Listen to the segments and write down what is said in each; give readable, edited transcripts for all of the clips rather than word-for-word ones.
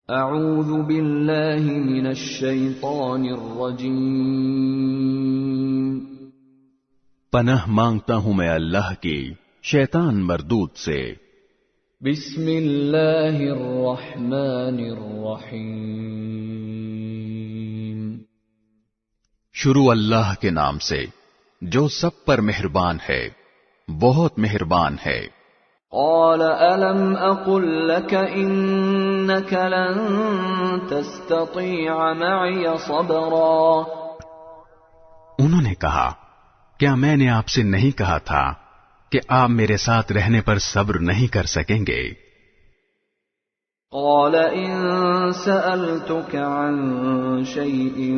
اعوذ باللہ من الشیطان الرجیم، پناہ مانگتا ہوں میں اللہ کی شیطان مردود سے۔ بسم اللہ الرحمن الرحیم، شروع اللہ کے نام سے جو سب پر مہربان ہے، بہت مہربان ہے۔ قال الم اقل لك انك لن تستطيع معي صبرا، انہوں نے کہا کیا میں نے آپ سے نہیں کہا تھا کہ آپ میرے ساتھ رہنے پر صبر نہیں کر سکیں گے؟ قال ان سألتك عن شيء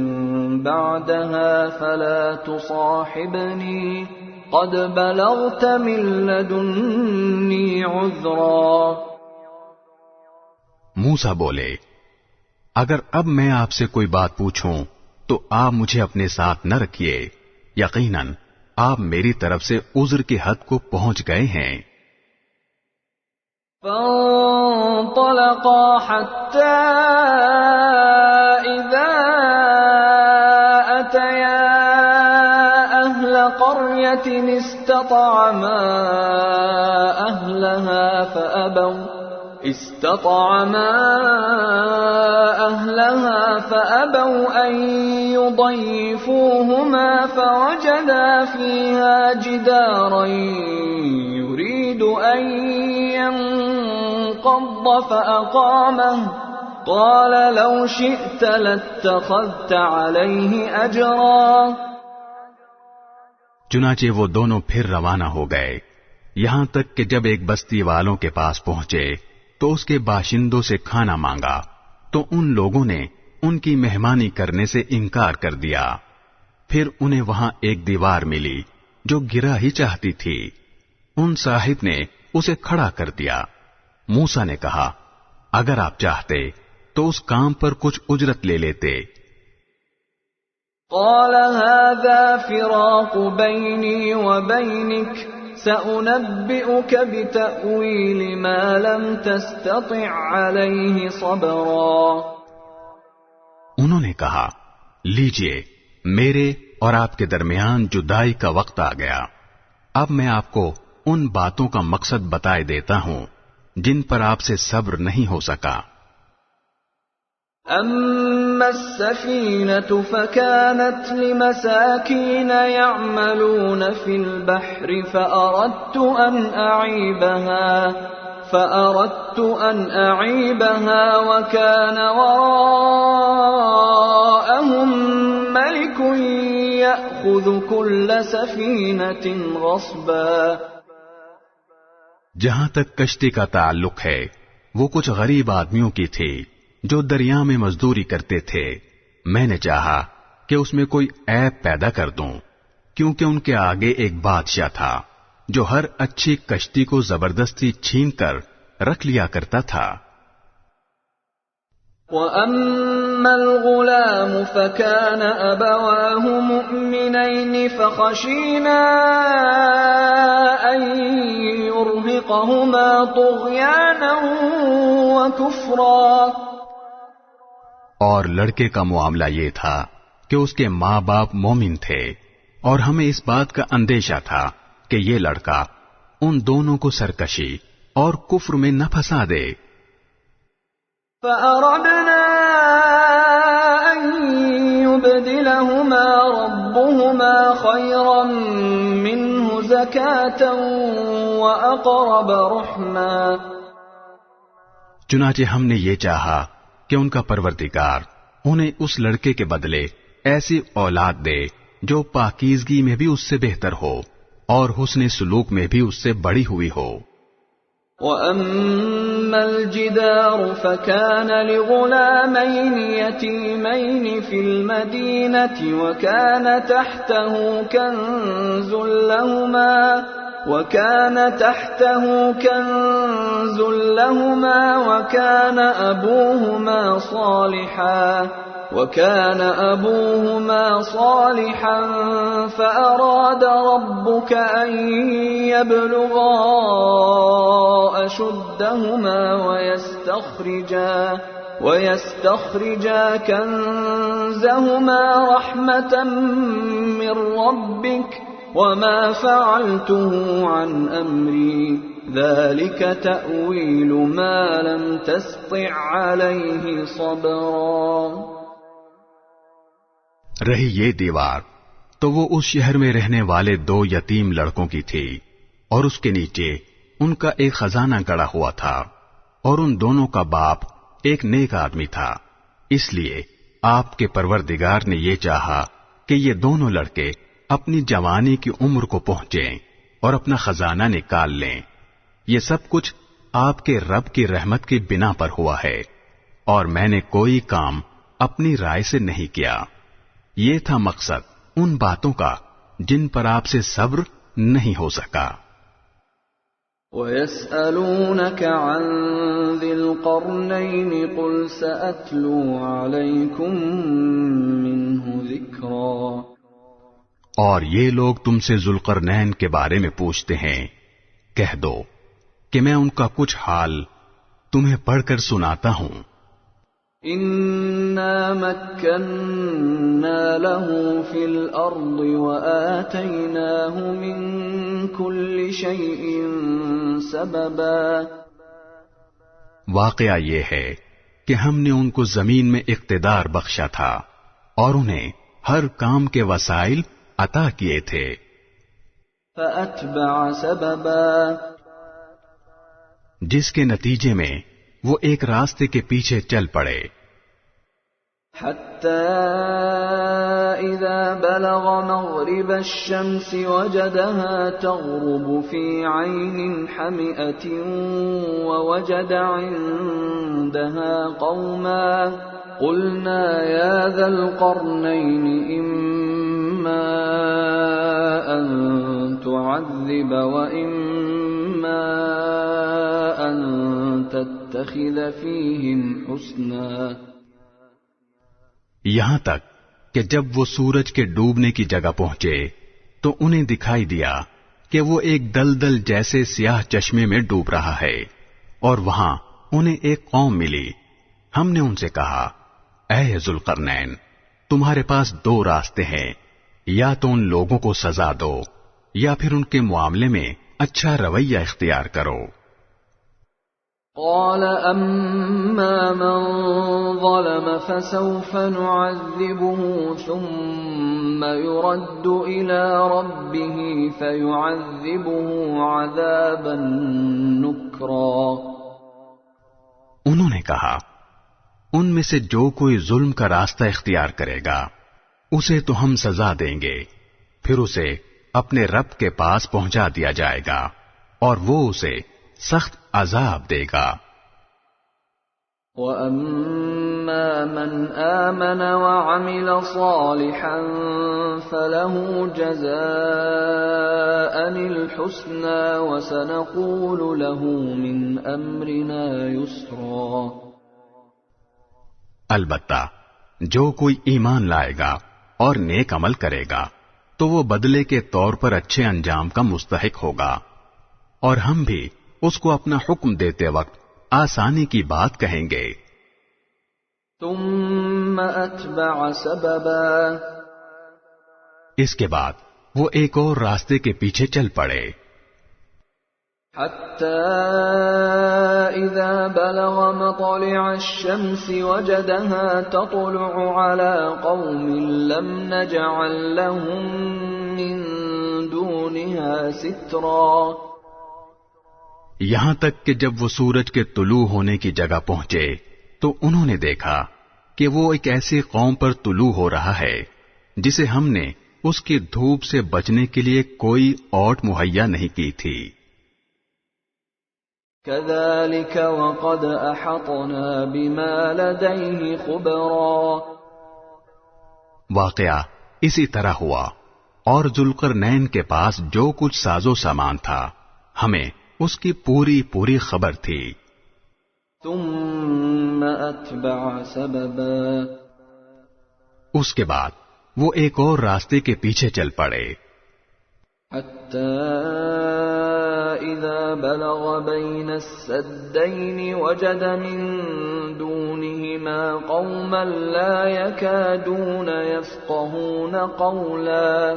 بعدها فلا تصاحبني قد بلغت من لدني عذرا۔ موسیٰ بولے اگر اب میں آپ سے کوئی بات پوچھوں تو آپ مجھے اپنے ساتھ نہ رکھیے، یقیناً آپ میری طرف سے عذر کی حد کو پہنچ گئے ہیں۔ فانطلقا حتى إذا أتيا أهل قرية استطعما أهلها فأبوا أن يضيفوهما فوجدا فيها جدارا يريد أن ينقض فأقامه قال لو شئت لاتخذت عليه أجرا۔ چنانچہ وہ دونوں پھر روانہ ہو گئے، یہاں تک کہ جب ایک بستی والوں کے پاس پہنچے تو اس کے باشندوں سے کھانا مانگا تو ان لوگوں نے ان کی مہمانی کرنے سے انکار کر دیا۔ پھر انہیں وہاں ایک دیوار ملی جو گرا ہی چاہتی تھی، ان صاحب نے اسے کھڑا کر دیا۔ موسیٰ نے کہا اگر آپ چاہتے تو اس کام پر کچھ اجرت لے لیتے۔ قال هذا فراق بيني وبينك سأنبئك بتأويل ما لم تستطع عليه صبرا۔ انہوں نے کہا لیجئے میرے اور آپ کے درمیان جدائی کا وقت آ گیا، اب میں آپ کو ان باتوں کا مقصد بتائے دیتا ہوں جن پر آپ سے صبر نہیں ہو سکا۔ أما السفينة فكانت لمساكين يعملون في البحر فأردت أن أعيبها وكان وراءهم ملك يأخذ كل سفينة غصبا۔ جہاں تک کشتی کا تعلق ہے وہ کچھ غریب آدمیوں کی تھی جو دریا میں مزدوری کرتے تھے، میں نے چاہا کہ اس میں کوئی عیب پیدا کر دوں، کیونکہ ان کے آگے ایک بادشاہ تھا جو ہر اچھی کشتی کو زبردستی چھین کر رکھ لیا کرتا تھا۔ وَأَمَّا الْغُلَامُ فَكَانَ أَبَوَاهُ مُؤْمِنَيْنِ فَخَشِينَا أَن يُرْهِقَهُمَا طُغْيَانًا وَكُفْرًا۔ اور لڑکے کا معاملہ یہ تھا کہ اس کے ماں باپ مومن تھے اور ہمیں اس بات کا اندیشہ تھا کہ یہ لڑکا ان دونوں کو سرکشی اور کفر میں نہ پھنسا دے۔ فَأَرَدْنَا أَن يُبْدِلَهُمَا رَبُّهُمَا خَيْرًا مِّنْهُ زَكَاةً وَأَقْرَبَ رُحْمًا۔ چنانچہ ہم نے یہ چاہا کہ ان کا پروردگار انہیں اس لڑکے کے بدلے ایسی اولاد دے جو پاکیزگی میں بھی اس سے بہتر ہو اور حسن سلوک میں بھی اس سے بڑی ہوئی ہو۔ وَأَمَّا الْجِدَارُ فَكَانَ لِغُلَامَيْنِ يَتِيمَيْنِ فِي الْمَدِينَةِ وَكَانَ تَحْتَهُ كَنْزٌ لَهُمَا وَكَانَ أَبُوهُمَا صَالِحًا فَأَرَادَ رَبُّكَ أَن يَبْلُغَا أَشُدَّهُمَا وَيَسْتَخْرِجَا كَنزَهُمَا رَحْمَةً مِّن رَّبِّكَ وَمَا فَعَلْتُهُ عَنْ أَمْرِي ذَلِكَ تَأْوِيلُ مَا لَمْ تَسْطِع عَلَيْهِ صَبْرًا۔ رہی یہ دیوار تو وہ اس شہر میں رہنے والے 2 یتیم لڑکوں کی تھی، اور اس کے نیچے ان کا ایک خزانہ گڑا ہوا تھا، اور ان دونوں کا باپ ایک نیک آدمی تھا۔ اس لیے آپ کے پروردگار نے یہ چاہا کہ یہ دونوں لڑکے اپنی جوانی کی عمر کو پہنچیں اور اپنا خزانہ نکال لیں۔ یہ سب کچھ آپ کے رب کی رحمت کی بنا پر ہوا ہے، اور میں نے کوئی کام اپنی رائے سے نہیں کیا۔ یہ تھا مقصد ان باتوں کا جن پر آپ سے صبر نہیں ہو سکا۔ وَيَسْأَلُونَكَ عَنْ ذِي الْقَرْنَيْنِ قُلْ سَأَتْلُو عَلَيْكُمْ مِنْهُ ذِكْرًا۔ اور یہ لوگ تم سے ذوالقرنین کے بارے میں پوچھتے ہیں، کہہ دو کہ میں ان کا کچھ حال تمہیں پڑھ کر سناتا ہوں۔ إِنَّا مَكَّنَّا لَهُ فِي الْأَرْضِ وَآتَيْنَاهُ مِنْ كُلِّ شَيْءٍ سَبَبًا۔ واقعہ یہ ہے کہ ہم نے ان کو زمین میں اقتدار بخشا تھا اور انہیں ہر کام کے وسائل عطا کیے تھے۔ فَأَتْبَعَ سَبَبًا، جس کے نتیجے میں وہ ایک راستے کے پیچھے چل پڑے۔ حَتَّى إِذَا بَلَغَ مَغْرِبَ الشَّمْسِ وَجَدَهَا تَغْرُبُ فِي عَيْنٍ حَمِئَةٍ وَوَجَدَ عِندَهَا قَوْمًا قُلْنَا يَا ذَا الْقَرْنَيْنِ إِمَّا أَن تُعَذِّبَ وَإِمَّا أَن تَتَّخِذَ فِيهِمْ حُسْنًا۔ یہاں تک کہ جب وہ سورج کے ڈوبنے کی جگہ پہنچے تو انہیں دکھائی دیا کہ وہ ایک دلدل جیسے سیاہ چشمے میں ڈوب رہا ہے، اور وہاں انہیں ایک قوم ملی۔ ہم نے ان سے کہا، اے ذوالقرنین، تمہارے پاس 2 راستے ہیں، یا تو ان لوگوں کو سزا دو یا پھر ان کے معاملے میں اچھا رویہ اختیار کرو۔ قال أما من ظلم فسوف نعذبه ثم يرد إلى ربه فيعذبه عذابا نكرا۔ انہوں نے کہا، ان میں سے جو کوئی ظلم کا راستہ اختیار کرے گا اسے تو ہم سزا دیں گے، پھر اسے اپنے رب کے پاس پہنچا دیا جائے گا اور وہ اسے سخت عذاب دے گا۔ وَأَمَّا مَنْ آمَنَ وَعَمِلَ صَالِحًا فَلَهُ جَزَاءً الْحُسْنَى وَسَنَقُولُ لَهُ مِنْ أَمْرِنَا يُسْرًا۔ البتہ جو کوئی ایمان لائے گا اور نیک عمل کرے گا تو وہ بدلے کے طور پر اچھے انجام کا مستحق ہوگا، اور ہم بھی اس کو اپنا حکم دیتے وقت آسانی کی بات کہیں گے۔ ثم اتبع سببا، اس کے بعد وہ ایک اور راستے کے پیچھے چل پڑے۔ حتى إذا بلغ مطلع الشمس وجدها تطلع على قوم لم نجعل لهم من دونها سترا۔ یہاں تک کہ جب وہ سورج کے طلوع ہونے کی جگہ پہنچے تو انہوں نے دیکھا کہ وہ ایک ایسی قوم پر طلوع ہو رہا ہے جسے ہم نے اس کی دھوپ سے بچنے کے لیے کوئی اوٹ مہیا نہیں کی تھی۔ كذلك وقد أحطنا بما لديه خبرا۔ واقعہ اسی طرح ہوا، اور ذوالقرنین کے پاس جو کچھ ساز و سامان تھا ہمیں اس کی پوری پوری خبر تھی۔ ثم اتبع سببا، اس کے بعد وہ ایک اور راستے کے پیچھے چل پڑے۔ حتى إذا بلغ بين السدين وجد من دونهما قوما لا يكادون يفقهون قولا.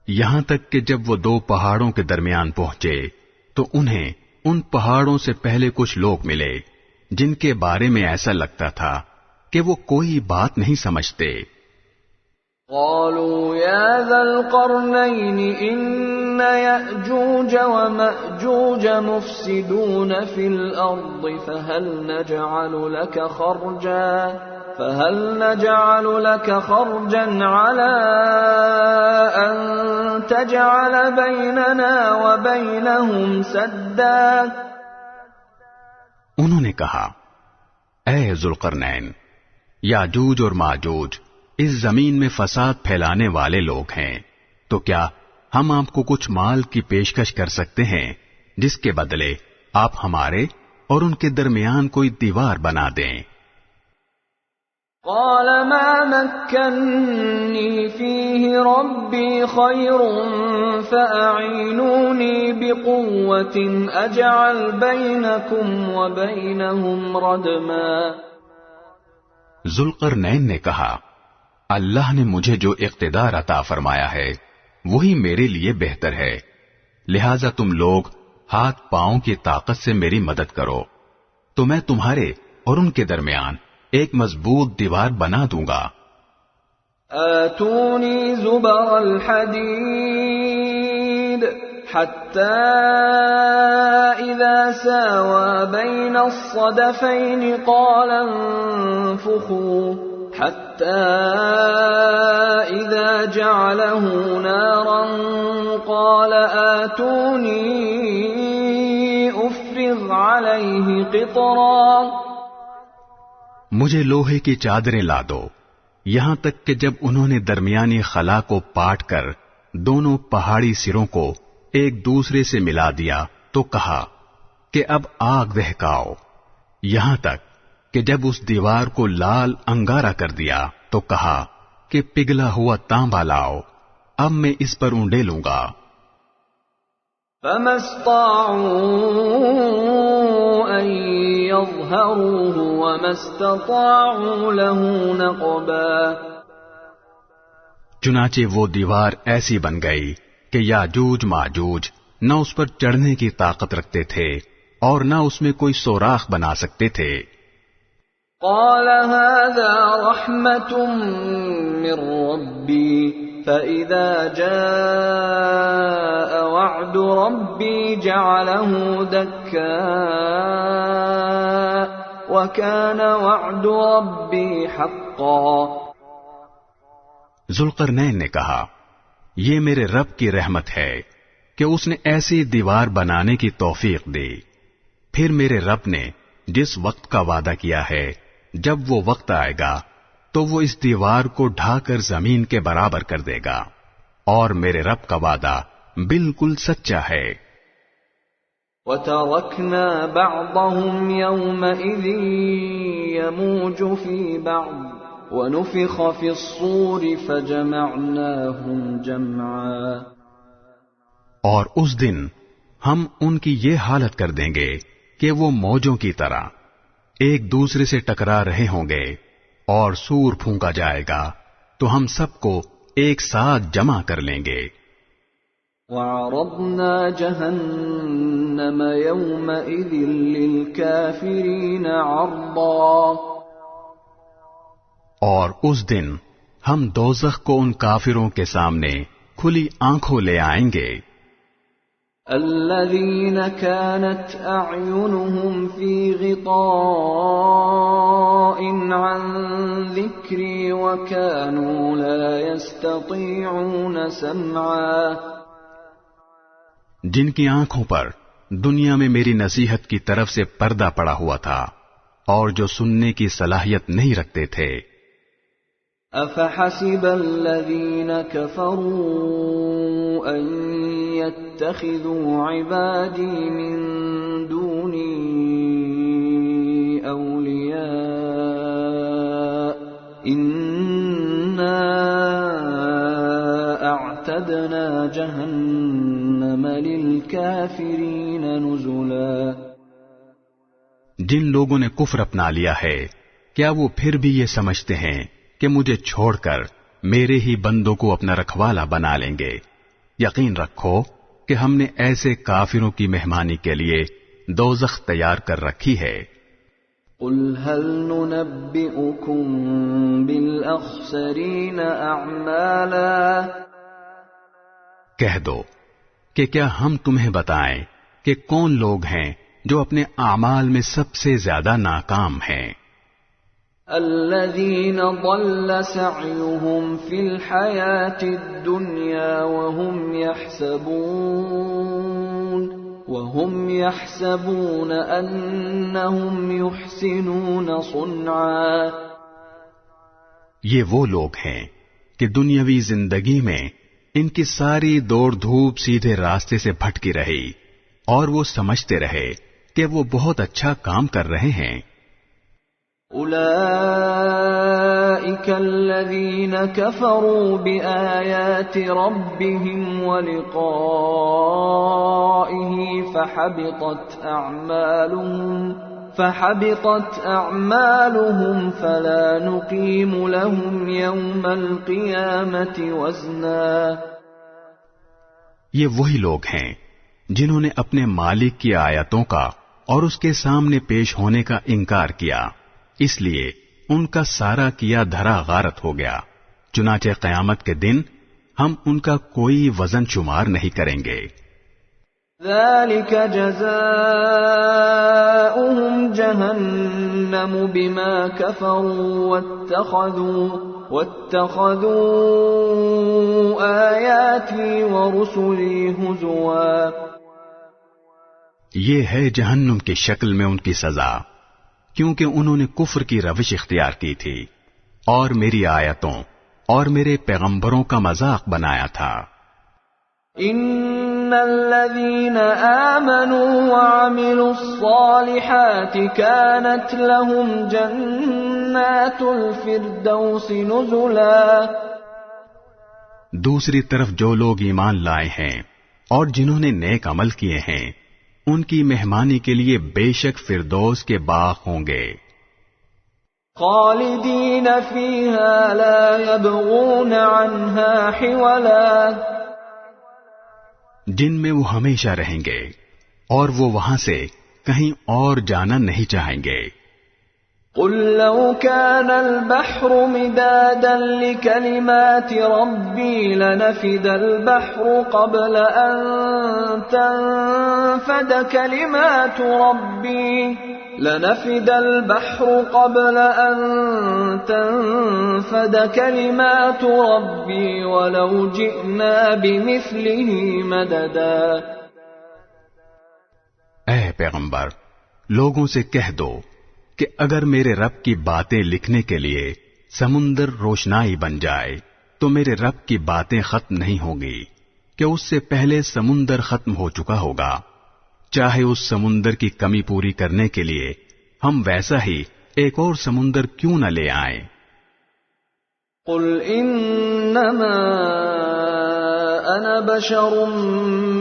یہاں تک کہ جب وہ دو پہاڑوں کے درمیان پہنچے تو انہیں ان پہاڑوں سے پہلے کچھ لوگ ملے جن کے بارے میں ایسا لگتا تھا کہ وہ کوئی بات نہیں سمجھتے. قالوا يا ذا القرنين إن يأجوج ومأجوج مفسدون في الأرض فهل نجعل لك خرجا على أن تجعل بيننا وبينهم سدا. انہوں نے کہا اے ذوالقرنین، یاجوج اور ماجوج اس زمین میں فساد پھیلانے والے لوگ ہیں، تو کیا ہم آپ کو کچھ مال کی پیشکش کر سکتے ہیں جس کے بدلے آپ ہمارے اور ان کے درمیان کوئی دیوار بنا دیں؟ قال ما مكنني فيه ربي خير فأعينوني بقوة أجعل بينكم وبينهم ردما. ذوالقرنین نے کہا اللہ نے مجھے جو اقتدار عطا فرمایا ہے وہی میرے لیے بہتر ہے، لہذا تم لوگ ہاتھ پاؤں کی طاقت سے میری مدد کرو تو میں تمہارے اور ان کے درمیان ایک مضبوط دیوار بنا دوں گا. آتونی زبر الحدید حتى إذا ساوى بين الصدفين قال انفخوا حتى إذا جعله نارا قال آتوني أفرغ عليه قطرا. مجھے لوہے کی چادریں لا دو. یہاں تک کہ جب انہوں نے درمیانی خلا کو پاٹ کر دونوں پہاڑی سروں کو ایک دوسرے سے ملا دیا تو کہا کہ اب آگ دہکاؤ. یہاں تک کہ جب اس دیوار کو لال انگارہ کر دیا تو کہا کہ پگھلا ہوا تانبا لاؤ، اب میں اس پر اونڈے لوں گا. فما استطاعوا ان يظهروه وما استطاعوا له نقبا. چنانچہ وہ دیوار ایسی بن گئی کہ یاجوج ماجوج نہ اس پر چڑھنے کی طاقت رکھتے تھے اور نہ اس میں کوئی سوراخ بنا سکتے تھے. قال هذا رحمة من ربي فإذا جاء وعد ربي جعله دكاء وكان وعد ربي حقا. ذوالقرنین نے کہا یہ میرے رب کی رحمت ہے کہ اس نے ایسی دیوار بنانے کی توفیق دی. پھر میرے رب نے جس وقت کا وعدہ کیا ہے جب وہ وقت آئے گا تو وہ اس دیوار کو ڈھا کر زمین کے برابر کر دے گا، اور میرے رب کا وعدہ بالکل سچا ہے. وَتَرَكْنَا بَعْضَهُمْ يَوْمَئِذٍ يَمُوجُ فِي بَعْضٍ وَنُفِخَ فِي الصُّورِ فَجَمَعْنَاهُمْ جَمْعًا. اور اس دن ہم ان کی یہ حالت کر دیں گے کہ وہ موجوں کی طرح ایک دوسرے سے ٹکرا رہے ہوں گے، اور سور پھونکا جائے گا تو ہم سب کو ایک ساتھ جمع کر لیں گے. وَعَرَضْنَا جَهَنَّمَ يَوْمَئِذٍ لِلْكَافِرِينَ عَرْضًا. اور اس دن ہم دوزخ کو ان کافروں کے سامنے کھلی آنکھوں لے آئیں گے. الذين كانت أعينهم في غطاء عن ذكري وكانوا لا يستطيعون سمعا. جن کی آنکھوں پر دنیا میں میری نصیحت کی طرف سے پردہ پڑا ہوا تھا اور جو سننے کی صلاحیت نہیں رکھتے تھے. أفحسب الذين كفروا أن يتخذوا عبادي من دوني أولياء إنا وأعتدنا جهنم للكافرين نزلا. جن لوگوں نے کفر اپنا لیا ہے کیا وہ پھر بھی یہ سمجھتے ہیں کہ مجھے چھوڑ کر میرے ہی بندوں کو اپنا رکھوالا بنا لیں گے؟ یقین رکھو کہ ہم نے ایسے کافروں کی مہمانی کے لیے دوزخ تیار کر رکھی ہے. قل هل ننبئكم بالأخسرين أعمالا. کہہ دو کہ کیا ہم تمہیں بتائیں کہ کون لوگ ہیں جو اپنے اعمال میں سب سے زیادہ ناکام ہیں؟ الذين ضل سعيهم في الحياة الدنيا وهم يحسبون أنهم يحسنون صنعا. یہ وہ لوگ ہیں کہ دنیاوی زندگی میں ان کی ساری دوڑ دھوپ سیدھے راستے سے بھٹکی رہی اور وہ سمجھتے رہے کہ وہ بہت اچھا کام کر رہے ہیں. أولئك الذين كفروا بآيات ربهم ولقائه فحبطت أعمالهم فلا نقيم لهم يوم القيامة وزنا. یہ وہی لوگ ہیں جنہوں نے اپنے مالک کی آیتوں کا اور اس کے سامنے پیش ہونے کا انکار کیا، اس لیے ان کا سارا کیا دھرا غارت ہو گیا. چنانچہ قیامت کے دن ہم ان کا کوئی وزن شمار نہیں کریں گے. ذلك جزاؤهم جهنم بما كفروا واتخذوا آياتي ورسلي هزوا. یہ ہے جہنم کی شکل میں ان کی سزا، کیونکہ انہوں نے کفر کی روش اختیار کی تھی اور میری آیتوں اور میرے پیغمبروں کا مذاق بنایا تھا. ان الذين آمنوا وعملوا الصالحات كانت لهم جنات الفردوس نزلا. دوسری طرف جو لوگ ایمان لائے ہیں اور جنہوں نے نیک عمل کیے ہیں ان کی مہمانی کے لیے بے شک فردوس کے باغ ہوں گے. خالدین فیہا لا یبغون عنہا حولا. جن میں وہ ہمیشہ رہیں گے اور وہ وہاں سے کہیں اور جانا نہیں چاہیں گے. قل لو كان البحر مدادا لكلمات ربي لنفد البحر قبل أن تنفد كلمات ربي ولو جئنا بمثله مددا. اے پیغمبر، لوگوں سے کہہ دو کہ اگر میرے رب کی باتیں لکھنے کے لیے سمندر روشنائی بن جائے تو میرے رب کی باتیں ختم نہیں ہوں گی کہ اس سے پہلے سمندر ختم ہو چکا ہوگا. چاہے اس سمندر کی کمی پوری کرنے کے لیے ہم ویسا ہی ایک اور سمندر کیوں نہ لے آئیں. قل انما انا بشر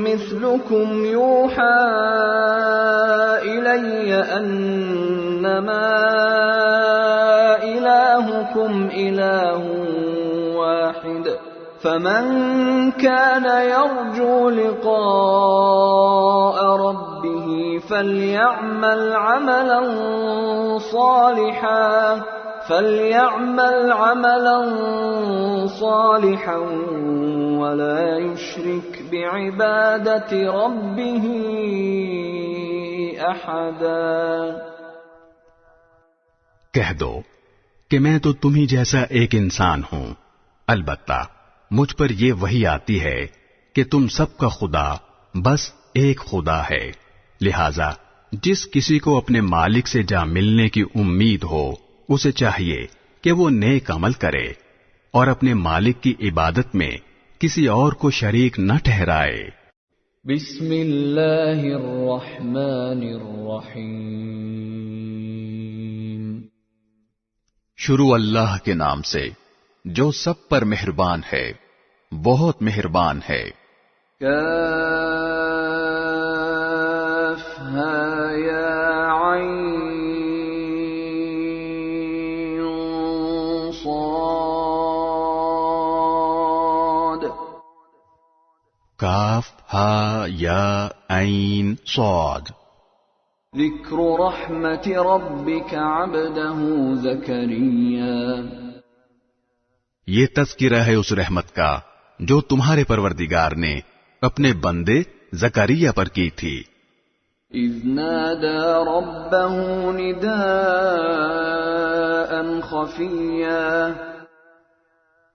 مثلكم يوحى الي انما الهكم اله واحد فمن كان يرجو لقاء ربه فليعمل عملا صالحا ولا يشرك بعبادة ربه أحدا. کہہ دو کہ میں تو تمہیں جیسا ایک انسان ہوں، البتہ مجھ پر یہ وحی آتی ہے کہ تم سب کا خدا بس ایک خدا ہے، لہذا جس کسی کو اپنے مالک سے جا ملنے کی امید ہو اسے چاہیے کہ وہ نیک عمل کرے اور اپنے مالک کی عبادت میں کسی اور کو شریک نہ ٹھہرائے. بسم اللہ الرحمن الرحیم. شروع اللہ کے نام سے جو سب پر مہربان ہے بہت مہربان ہے۔ کافہا یا عین صاد، کاف ہا یا عین صاد۔ ذکر رحمت ربک عبدہ زکریا، یہ تذکرہ ہے اس رحمت کا جو تمہارے پروردگار نے اپنے بندے زکریا پر کی تھی۔ اذ نادى ربه نداء خفیا،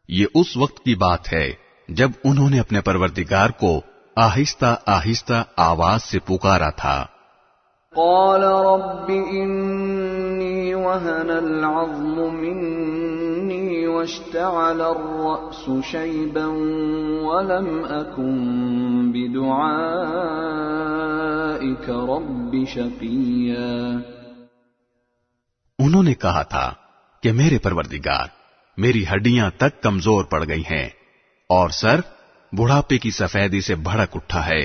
یہ اس وقت کی بات ہے جب انہوں نے اپنے پروردگار کو آہستہ آہستہ آواز سے پکارا تھا۔ قال رب انی وهن العظم منی واشتعل الرأس شیبا ولم اکن بدعائک رب شقیا، انہوں نے کہا تھا کہ میرے پروردگار میری ہڈیاں تک کمزور پڑ گئی ہیں اور سر بڑھاپے کی سفیدی سے بھڑک اٹھا ہے،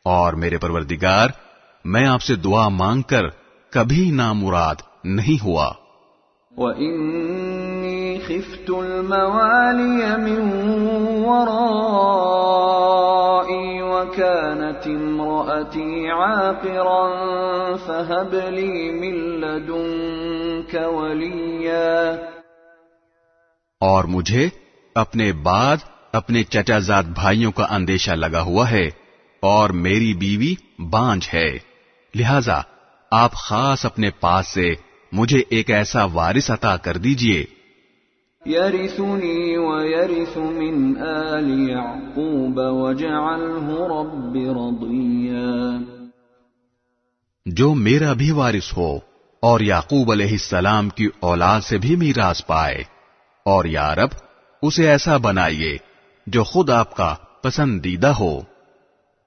اور میرے پروردگار میں آپ سے دعا مانگ کر کبھی نامراد نہیں ہوا۔ وَإِنِّي خِفْتُ الْمَوَالِيَ مِنْ وَرَائِي وَكَانَتِ امْرَأَتِي عَاقِرًا فَهَبْ لِي مِنْ لَدُنْكَ وَلِيًّا، اور مجھے اپنے بعد اپنے چچا زاد بھائیوں کا اندیشہ لگا ہوا ہے، اور میری بیوی بانجھ ہے، لہذا آپ خاص اپنے پاس سے مجھے ایک ایسا وارث عطا کر دیجئے يَرِثُنِي وَيَرِثُ مِنْ آلِ يَعْقُوبَ وَاجْعَلْهُ رَبِّ رَضِيًّا، جو میرا بھی وارث ہو اور یعقوب علیہ السلام کی اولاد سے بھی میراث پائے، اور یا رب اسے ایسا بنائیے جو خود آپ کا پسندیدہ ہو۔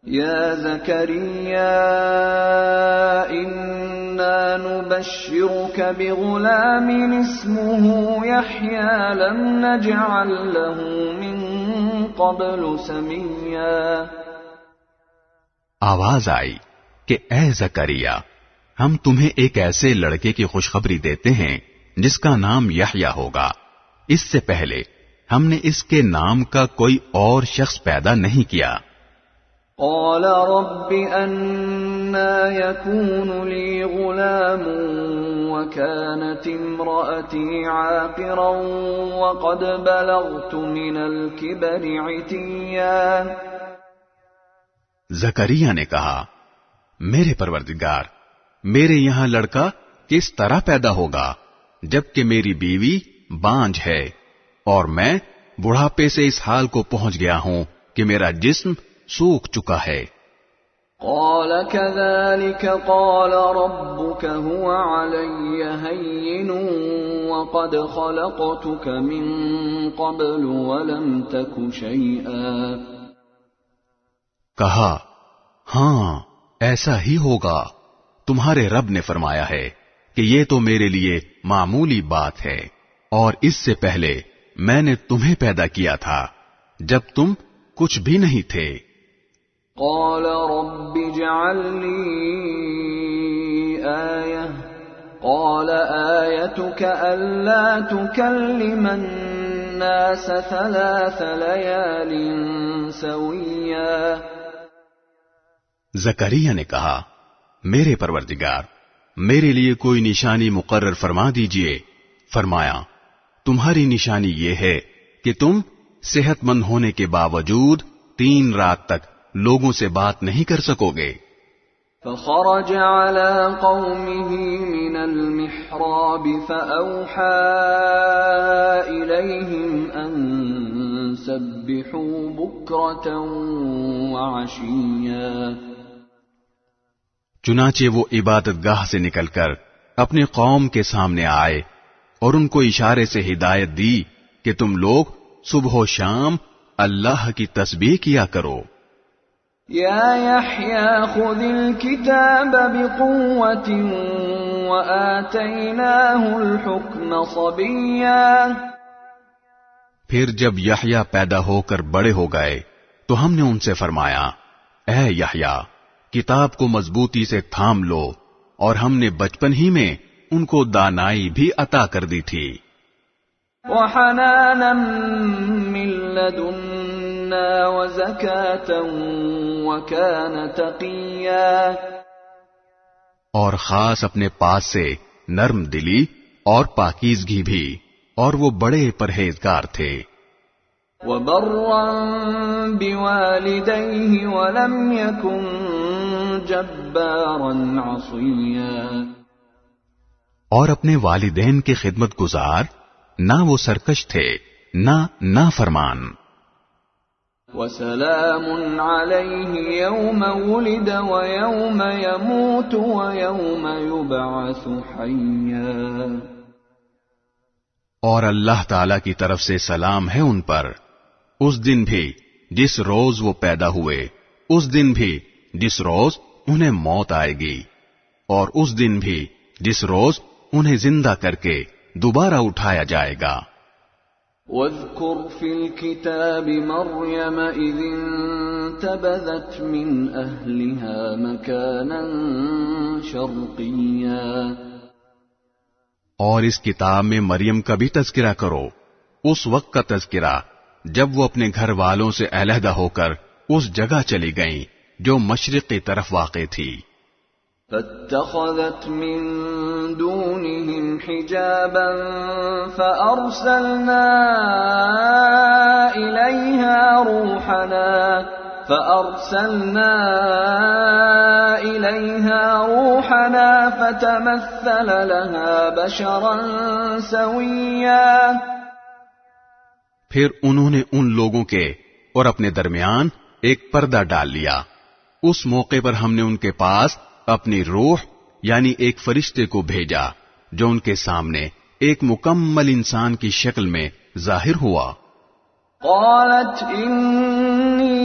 یا زکریا انا نبشرک بغلام اسمه یحیی لم نجعل له من قبل سمیا، آواز آئی کہ اے زکریا ہم تمہیں ایک ایسے لڑکے کی خوشخبری دیتے ہیں جس کا نام یحییٰ ہوگا، اس سے پہلے ہم نے اس کے نام کا کوئی اور شخص پیدا نہیں کیا۔ قال رب أنا يكون لي غلام وكانت امرأتي عاقرا وقد بلغت من الكبر عتيا، زکریا نے کہا میرے پروردگار میرے یہاں لڑکا کس طرح پیدا ہوگا جبکہ میری بیوی بانجھ ہے اور میں بڑھاپے سے اس حال کو پہنچ گیا ہوں کہ میرا جسم سوکھ چکا ہے۔ قال كذلك قال ربك هو علي هين وقد خلقتك من قبل ولم تك شيئا، کہا ہاں ایسا ہی ہوگا، تمہارے رب نے فرمایا ہے کہ یہ تو میرے لیے معمولی بات ہے، اور اس سے پہلے میں نے تمہیں پیدا کیا تھا جب تم کچھ بھی نہیں تھے۔ قال رب اجعل لي آية قال آيتك ألا تكلم الناس 3 ليال سويا، زکریا نے کہا میرے پروردگار میرے لیے کوئی نشانی مقرر فرما دیجئے۔ فرمایا تمہاری نشانی یہ ہے کہ تم صحت مند ہونے کے باوجود 3 رات تک لوگوں سے بات نہیں کر سکو گے۔ فخرج على قومه من المحراب فأوحى إليهم أن سبحوا بكرة وعشيا، چنانچہ وہ عبادت گاہ سے نکل کر اپنے قوم کے سامنے آئے اور ان کو اشارے سے ہدایت دی کہ تم لوگ صبح و شام اللہ کی تسبیح کیا کرو۔ یا یحییٰ خذ الکتاب بقوة وآتیناہ الحکم صبیا، پھر جب یحییٰ پیدا ہو کر بڑے ہو گئے تو ہم نے ان سے فرمایا، اے یحییٰ، کتاب کو مضبوطی سے تھام لو، اور ہم نے بچپن ہی میں ان کو دانائی بھی عطا کر دی تھی۔ وحنانا من لدنا وزكاة وكان تقيا، اور خاص اپنے پاس سے نرم دلی اور پاکیزگی بھی، اور وہ بڑے پرہیزگار تھے۔ وبرا بوالديه ولم يكن جبارا عصيا، اور اپنے والدین کے خدمت گزار، نہ وہ سرکش تھے نہ نافرمان۔ وسلام عليه يوم ولد ويوم يموت ويوم يبعث حيا، اور اللہ تعالی کی طرف سے سلام ہے ان پر، اس دن بھی جس روز وہ پیدا ہوئے، اس دن بھی جس روز انہیں موت آئے گی، اور اس دن بھی جس روز انہیں زندہ کر کے دوبارہ اٹھایا جائے گا۔ واذكر في الكتاب مريم إذ انتبذت من أهلها مكانا شرقيا، اور اس کتاب میں مریم کا بھی تذکرہ کرو، اس وقت کا تذکرہ جب وہ اپنے گھر والوں سے علیحدہ ہو کر اس جگہ چلی گئیں جو مشرق کی طرف واقع تھی۔ فاتخذت من دونهم حجابا فأرسلنا إليها روحنا فتمثل لها بشرا سويا، پھر انہوں نے ان لوگوں کے اور اپنے درمیان ایک پردہ ڈال لیا۔ اس موقع پر ہم نے ان کے پاس اپنی روح یعنی ایک فرشتے کو بھیجا جو ان کے سامنے ایک مکمل انسان کی شکل میں ظاہر ہوا۔ قالت انی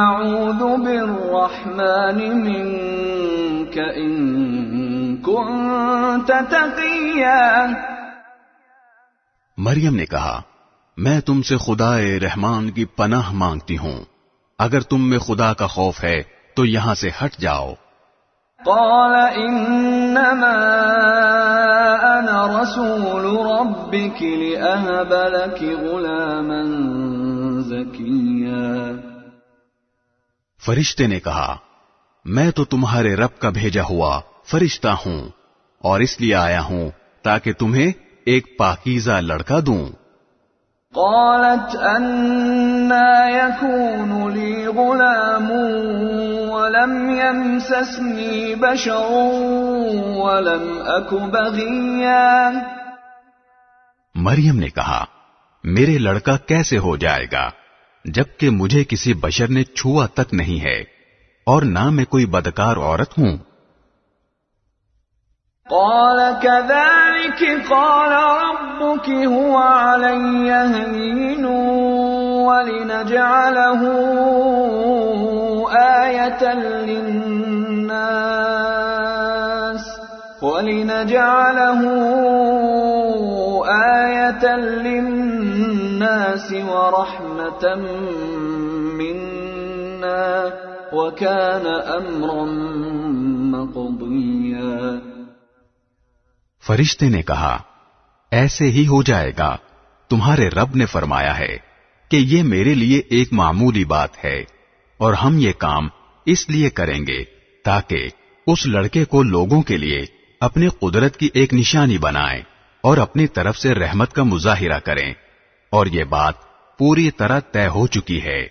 اعوذ بالرحمن منک ان کنت تقیا، مریم نے کہا، میں تم سے خدا رحمان کی پناہ مانگتی ہوں، اگر تم میں خدا کا خوف ہے تو یہاں سے ہٹ جاؤ۔ قال انما انا رسول ربك لأهب لك غلاما زكيا، فرشتے نے کہا، میں تو تمہارے رب کا بھیجا ہوا فرشتہ ہوں، اور اس لیے آیا ہوں تاکہ تمہیں ایک پاکیزہ لڑکا دوں۔ قالت أنا يكون لي غلام ولم يمسسني بشر ولم أك بغيا، مریم نے کہا، میرے لڑکا کیسے ہو جائے گا جبکہ مجھے کسی بشر نے چھوا تک نہیں ہے اور نہ میں کوئی بدکار عورت ہوں۔ قال كذلك قال ربك هو علي هين ولنجعله آية للناس ورحمة منا وكان أمرا مقضيا۔ فرشتے نے کہا، ایسے ہی ہو جائے گا، تمہارے رب نے فرمایا ہے کہ یہ میرے لیے ایک معمولی بات ہے، اور ہم یہ کام اس لیے کریں گے تاکہ اس لڑکے کو لوگوں کے لیے اپنی قدرت کی ایک نشانی بنائیں اور اپنی طرف سے رحمت کا مظاہرہ کریں، اور یہ بات پوری طرح طے ہو چکی ہے۔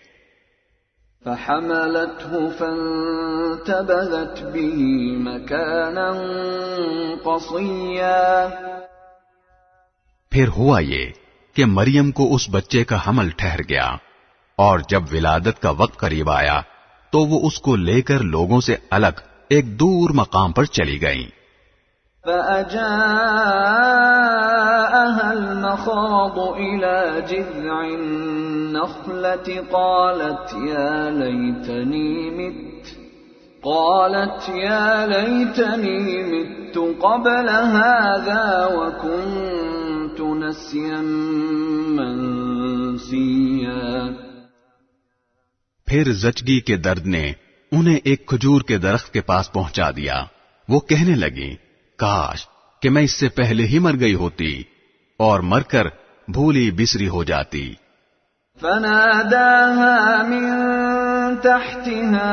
فحملته فانتبذت به مكانا قصيا، پھر ہوا یہ کہ مریم کو اس بچے کا حمل ٹھہر گیا، اور جب ولادت کا وقت قریب آیا تو وہ اس کو لے کر لوگوں سے الگ ایک دور مقام پر چلی گئیں۔ فأجاءها المخاض إلى جذع النخلة قالت يا ليتني مت قبل هذا وكنت نسيا منسيا. پھر زچگی کے درد نے انہیں ایک کھجور کے درخت کے پاس پہنچا دیا. وہ کہنے لگی کاش کہ میں اس سے پہلے ہی مر گئی ہوتی اور مر کر بھولی بسری ہو جاتی. فناداها من تحتها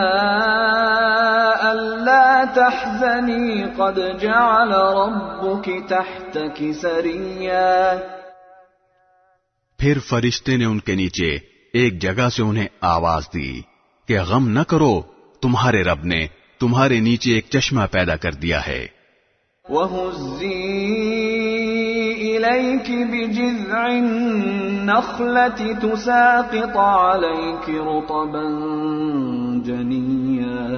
ألا تحزني قد جعل ربك تحتك سريا. پھر فرشتے نے ان کے نیچے ایک جگہ سے انہیں آواز دی کہ غم نہ کرو، تمہارے رب نے تمہارے نیچے ایک چشمہ پیدا کر دیا ہے. وَهُزِّي إِلَيْكِ بِجِذْعِ النَّخْلَةِ تُسَاقِطْ عَلَيْكِ رُطَبًا جَنِيًّا.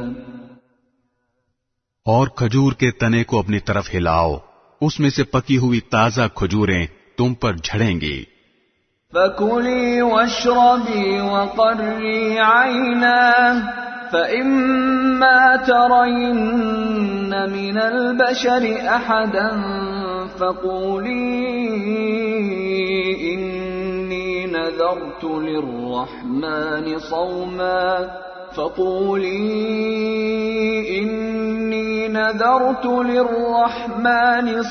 اور کھجور کے تنے کو اپنی طرف ہلاؤ، اس میں سے پکی ہوئی تازہ کھجوریں تم پر جھڑیں گی. فَكُلِي وَاشْرَبِي وَقَرِّي عَيْنًا فَإِمَّا تَرَيِنَّ مِنَ الْبَشَرِ أَحَدًا فَقُولِي إِنِّي نَذَرْتُ لِلرَّحْمَنِ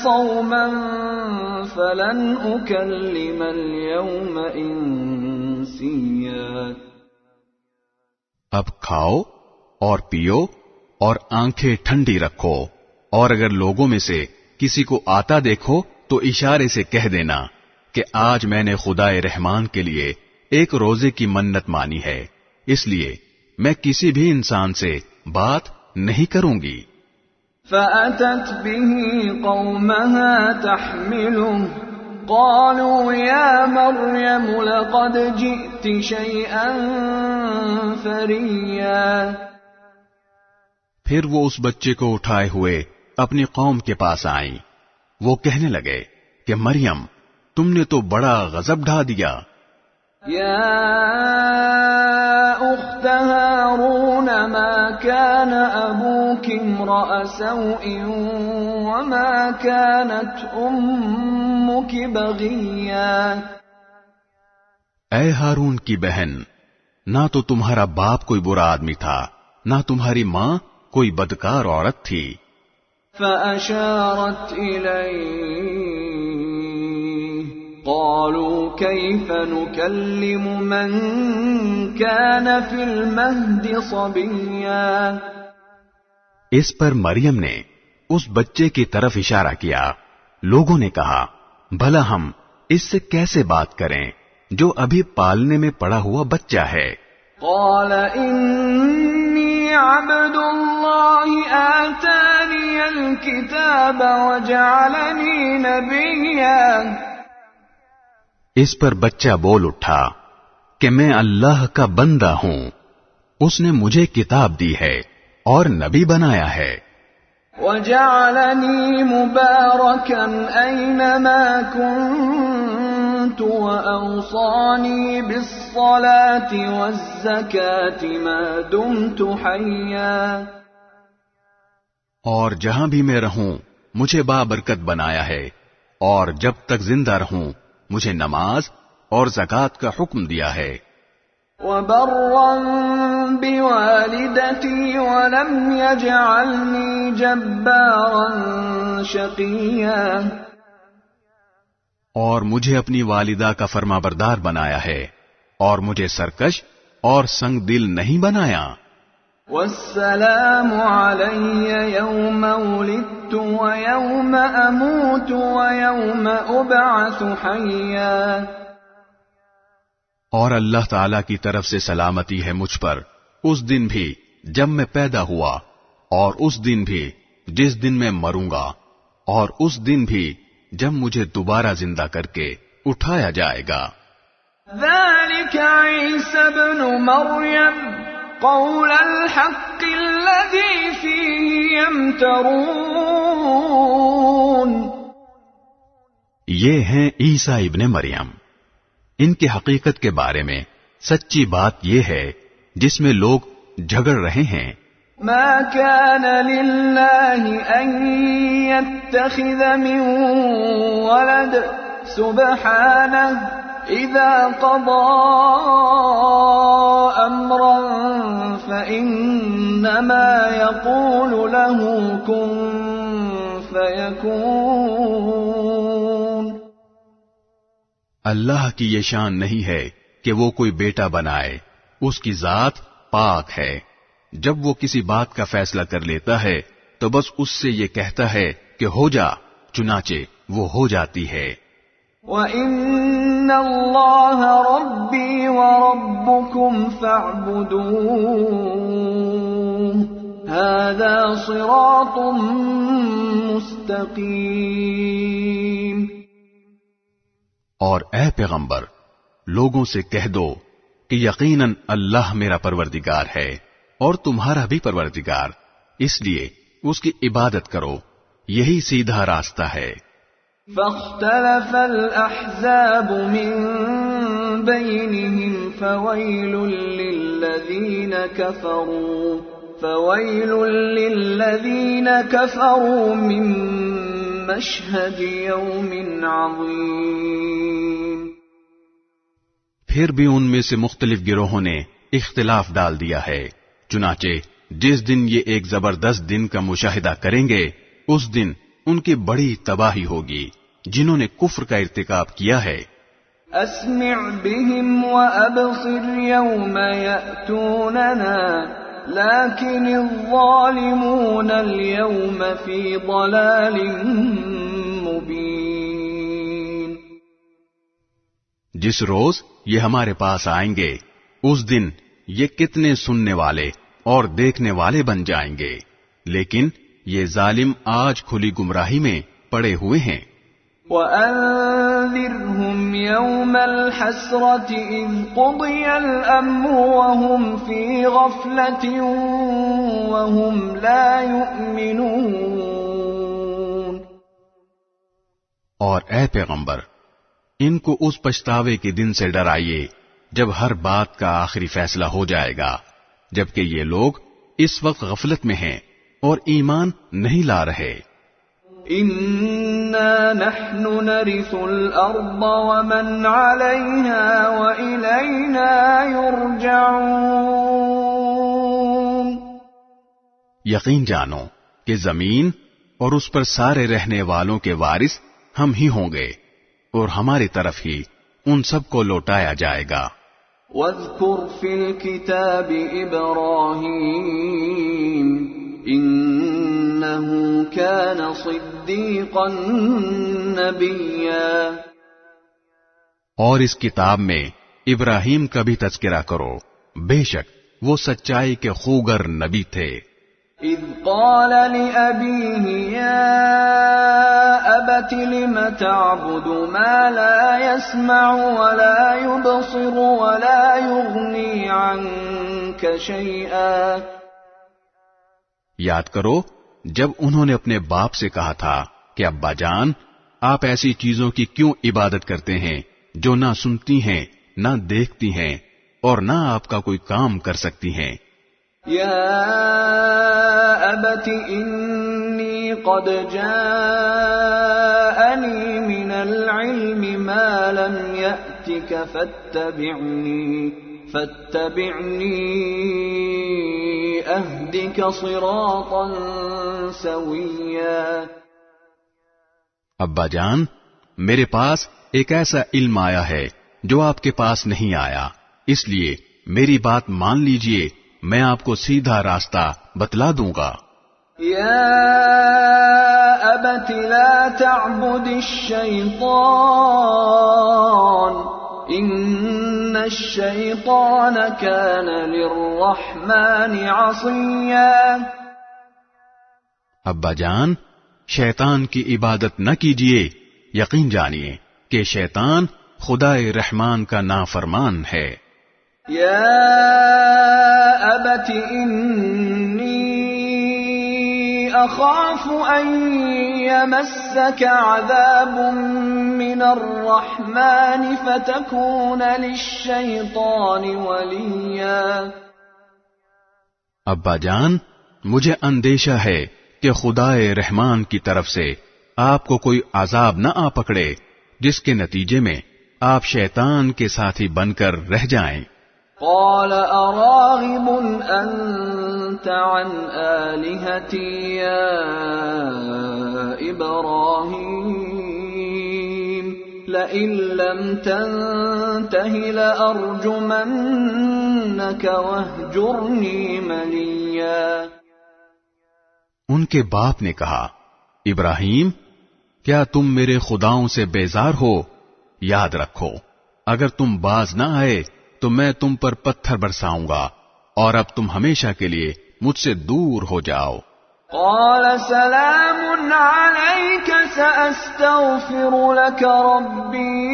صَوْمًا فَلَنْ أُكَلِّمَ الْيَوْمَ إِنسِيًّا. اب کھاؤ اور پیو اور آنکھیں ٹھنڈی رکھو، اور اگر لوگوں میں سے کسی کو آتا دیکھو تو اشارے سے کہہ دینا کہ آج میں نے خدائے رحمان کے لیے ایک روزے کی منت مانی ہے، اس لیے میں کسی بھی انسان سے بات نہیں کروں گی. فَأَتَتْ بِهِ قَوْمَهَا تَحْمِلُهُ قَالُوا يَا مَرْيَمُ لَقَدْ جِئْتِ شَيْئًا فَرِيًّا. پھر وہ اس بچے کو اٹھائے ہوئے اپنی قوم کے پاس آئیں. وہ کہنے لگے کہ مریم تم نے تو بڑا غضب ڈھا دیا. يَا أُخْتَ هَارُونَ مَا كَانَ أَبُوكِ امْرَأَ سَوْءٍ وَمَا كَانَتْ أُمُّكِ بَغِيًّا. اے ہارون کی بہن، نہ تو تمہارا باپ کوئی برا آدمی تھا، نہ تمہاری ماں کوئی بدکار عورت تھی. فَأَشَارَتْ إِلَيْهِ قَالُوا كَيْفَ نُكَلِّمُ مَنْ كَانَ فِي الْمَهْدِ صَبِيًّا. اس پر مریم نے اس بچے کی طرف اشارہ کیا. لوگوں نے کہا بھلا ہم اس سے کیسے بات کریں جو ابھی پالنے میں پڑا ہوا بچہ ہے. قال إني عبد الله آتاني الكتاب وجعلني نبيا. اس پر بچہ بول اٹھا کہ میں اللہ کا بندہ ہوں، اس نے مجھے کتاب دی ہے اور نبی بنایا ہے. وجعلني مباركا أينما كنت وأوصاني بالصلاة والزكاة ما دمت حيا. اور جہاں بھی میں رہوں مجھے بابرکت بنایا ہے، اور جب تک زندہ رہوں مجھے نماز اور زکوٰۃ کا حکم دیا ہے. وبرا بوالدتي ولم يجعلني جبارا شقيا. اور مجھے اپنی والدہ کا فرما بردار بنایا ہے اور مجھے سرکش اور سنگ دل نہیں بنایا. والسلام علي يوم ولدت ويوم أموت ويوم أبعث حيا. اور اللہ تعالی کی طرف سے سلامتی ہے مجھ پر اس دن بھی جب میں پیدا ہوا، اور اس دن بھی جس دن میں مروں گا، اور اس دن بھی جب مجھے دوبارہ زندہ کر کے اٹھایا جائے گا. ذلك عيسى ابن مريم قول الحق الذي فيه يمترون. یہ ہیں عیسیٰ ابن مریم، ان کی حقیقت کے بارے میں سچی بات یہ ہے جس میں لوگ جھگڑ رہے ہیں. ما كان لله أن يتخذ من ولد سبحانه إذا قضى أمرا فإنما يقول له كن فيكون. اللہ کی یہ شان نہیں ہے کہ وہ کوئی بیٹا بنائے، اس کی ذات پاک ہے. جب وہ کسی بات کا فیصلہ کر لیتا ہے تو بس اس سے یہ کہتا ہے کہ ہو جا، چنانچہ وہ ہو جاتی ہے. وَإِنَّ اللَّهَ رَبِّي وَرَبُّكُمْ فَاعْبُدُوهُ هَذَا صِرَاطٌ مُسْتَقِيمٌ. اور اے پیغمبر، لوگوں سے کہہ دو کہ یقیناً اللہ میرا پروردگار ہے اور تمہارا بھی پروردگار، اس لیے اس کی عبادت کرو، یہی سیدھا راستہ ہے. فاختلف الأحزاب من بينهم فويل للذين كفروا من مشهد يوم عظيم. پھر بھی ان میں سے مختلف گروہوں نے اختلاف ڈال دیا ہے، چنانچہ جس دن یہ ایک زبردست دن کا مشاہدہ کریں گے اس دن ان کی بڑی تباہی ہوگی جنہوں نے کفر کا ارتکاب کیا ہے. اسمع بهم وابصر يوم يأتوننا لكن الظالمون اليوم في ضلال مبين. جس روز یہ ہمارے پاس آئیں گے اس دن یہ کتنے سننے والے اور دیکھنے والے بن جائیں گے، لیکن یہ ظالم آج کھلی گمراہی میں پڑے ہوئے ہیں. وَأَنذِرْهُمْ يَوْمَ الْحَسْرَةِ إِذْ قُضِيَ الْأَمْرُ وَهُمْ فِي غَفْلَةٍ وَهُمْ لَا يُؤْمِنُونَ. اور اے پیغمبر، ان کو اس پچھتاوے کے دن سے ڈرائیے جب ہر بات کا آخری فیصلہ ہو جائے گا، جبکہ یہ لوگ اس وقت غفلت میں ہیں اور ایمان نہیں لا رہے. إِنَّا نَحْنُ نَرِثُ الْأَرْضَ وَمَنْ عَلَيْهَا وَإِلَيْنَا يُرْجَعُونَ. یقین جانو کہ زمین اور اس پر سارے رہنے والوں کے وارث ہم ہی ہوں گے اور ہماری طرف ہی ان سب کو لوٹایا جائے گا. وَاذْكُرْ فِي الْكِتَابِ إِبْرَاهِيمَ إِنَّهُ كَانَ صِدِّيقًا نَبِيًّا. اور اس کتاب میں ابراہیم کا بھی تذکرہ کرو، بے شک وہ سچائی کے خوگر نبی تھے. إِذْ قَالَ لِأَبِيهِ يَا أَبَتِ لِمَ تَعْبُدُ مَا لَا يَسْمَعُ وَلَا يُبْصِرُ وَلَا يُغْنِي عَنكَ شَيْئًا. یاد کرو جب انہوں نے اپنے باپ سے کہا تھا کہ ابا جان، آپ ایسی چیزوں کی کیوں عبادت کرتے ہیں جو نہ سنتی ہیں، نہ دیکھتی ہیں اور نہ آپ کا کوئی کام کر سکتی ہیں. يَا أَبَتِ إِنِّي قَدْ جَاءَنِي مِنَ الْعِلْمِ مَا لَمْ يَأْتِكَ فَاتَّبِعْنِي أَهْدِكَ صِرَاطًا سَوِيًّا. ابا جان، میرے پاس ایک ایسا علم آیا ہے جو آپ کے پاس نہیں آیا، اس لیے میری بات مان لیجئے، میں آپ کو سیدھا راستہ بتلا دوں گا. يَا أَبَتِ لَا تَعْبُدِ الشَّيْطَانَ إِنَّ الشَّيْطَانَ كَانَ لِلرَّحْمَنِ عَصِيًّا. ابا جان، شیطان کی عبادت نہ کیجیے، یقین جانیے کہ شیطان خدائے رحمان کا نافرمان ہے. يَا أَبَتِ إِنِّي أَخَافُ أَن يَمَسَّكَ عَذَابٌ مِّنَ الرَّحْمَنِ فَتَكُونَ لِلشَّيْطَانِ وَلِيًّا. ابا جان، مجھے اندیشہ ہے کہ خدائے رحمان کی طرف سے آپ کو کوئی عذاب نہ آ پکڑے، جس کے نتیجے میں آپ شیطان کے ساتھی بن کر رہ جائیں۔ قال أراغب أنت عن آلهتي يا إبراهيم لئن لم تنته لأرجمنك واهجرني مليا۔ ان کے باپ نے کہا، ابراہیم کیا تم میرے خداؤں سے بیزار ہو؟ یاد رکھو اگر تم باز نہ آئے تو میں تم پر پتھر برساؤں گا اور اب تم ہمیشہ کے لیے مجھ سے دور ہو جاؤ۔ قال سلام عليك سأستغفر لك ربي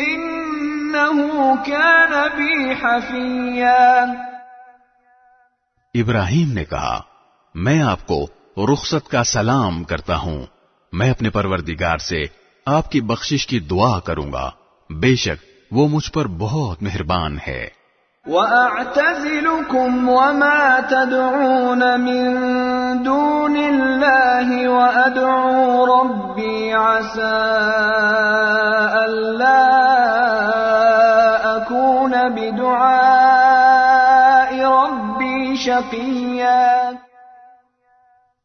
إنه كان بي حفيا۔ ابراہیم نے کہا، میں آپ کو رخصت کا سلام کرتا ہوں، میں اپنے پروردگار سے آپ کی بخشش کی دعا کروں گا، بے شک وہ مجھ پر بہت مہربان ہے۔ وَأَعْتَزِلُكُمْ وَمَا تَدْعُونَ مِن دُونِ اللَّهِ وَأَدْعُو رَبِّي عَسَىٰ أَلَّا أَكُونَ بِدُعَاءِ رَبِّي شَقِيًّا۔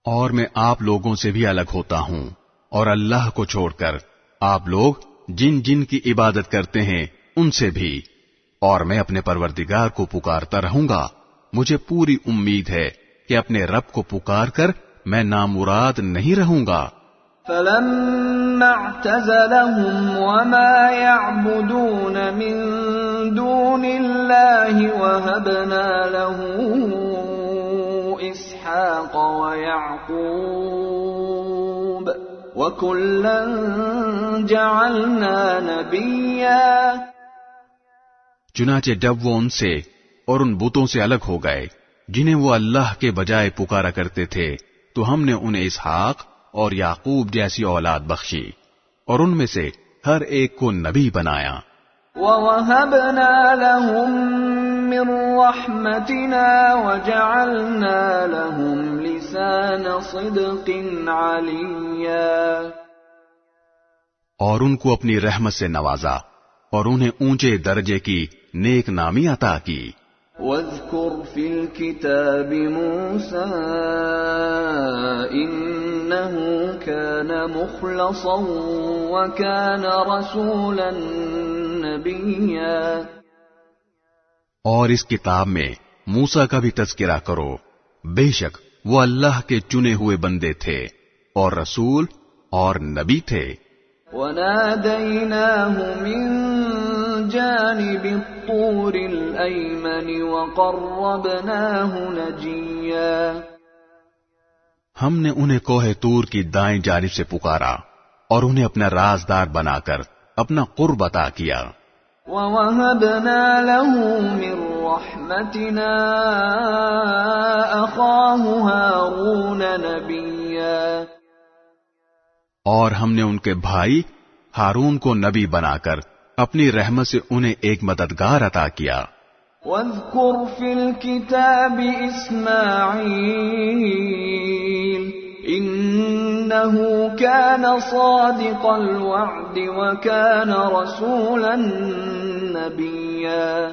اور میں آپ لوگوں سے بھی الگ ہوتا ہوں، اور اللہ کو چھوڑ کر آپ لوگ جن جن کی عبادت کرتے ہیں ان سے بھی، اور میں اپنے پروردگار کو پکارتا رہوں گا۔ مجھے پوری امید ہے کہ اپنے رب کو پکار کر میں نامراد نہیں رہوں گا۔ فَلَمَّا اعْتَزَلَهُمْ وَمَا يَعْبُدُونَ مِن دُونِ اللَّهِ وَهَبْنَا لَهُ إِسْحَاقَ وَيَعْقُوبَ وَكُلًّا جَعَلْنَا نَبِيًّا۔ چنانچہ جب وہ ان سے اور ان بتوں سے الگ ہو گئے جنہیں وہ اللہ کے بجائے پکارا کرتے تھے تو ہم نے انہیں اسحاق اور یعقوب جیسی اولاد بخشی اور ان میں سے ہر ایک کو نبی بنایا۔ وَوَهَبْنَا لَهُم مِّن رَّحْمَتِنَا وَجَعَلْنَا لَهُمْ لِسَانَ صِدْقٍ عَلِيًّا۔ اور ان کو اپنی رحمت سے نوازا اور انہیں اونچے درجے کی نیک نامی عطا کی۔ وَاذْكُرْ فِي الْكِتَابِ مُوسَىٰ إِنَّهُ كَانَ مُخْلَصًا وَكَانَ رَسُولًا نَبِيًّا۔ اور اس کتاب میں موسیٰ کا بھی تذکرہ کرو، بے شک وہ اللہ کے چنے ہوئے بندے تھے اور رسول اور نبی تھے۔ وَنَادَيْنَاهُ مِن جَانِبِ الطُّورِ الْأَيْمَنِ وَقَرَّبْنَاهُ نَجِيًّا۔ ہم نے انہیں کوہ طور کی دائیں جانب سے پکارا اور انہیں اپنا رازدار بنا کر اپنا قرب عطا کیا۔ وَوَهَبْنَا لَهُ مِن رَّحْمَتِنَا أَخَاهُ هَارُونَ نَبِيًّا۔ اور ہم نے ان کے بھائی ہارون کو نبی بنا کر اپنی رحمت سے انہیں ایک مددگار عطا کیا۔ وَاذْكُرْ فِي الْكِتَابِ إِسْمَاعِيلَ إِنَّهُ كَانَ صَادِقَ الْوَعْدِ وَكَانَ رَسُولًا نَبِيًّا۔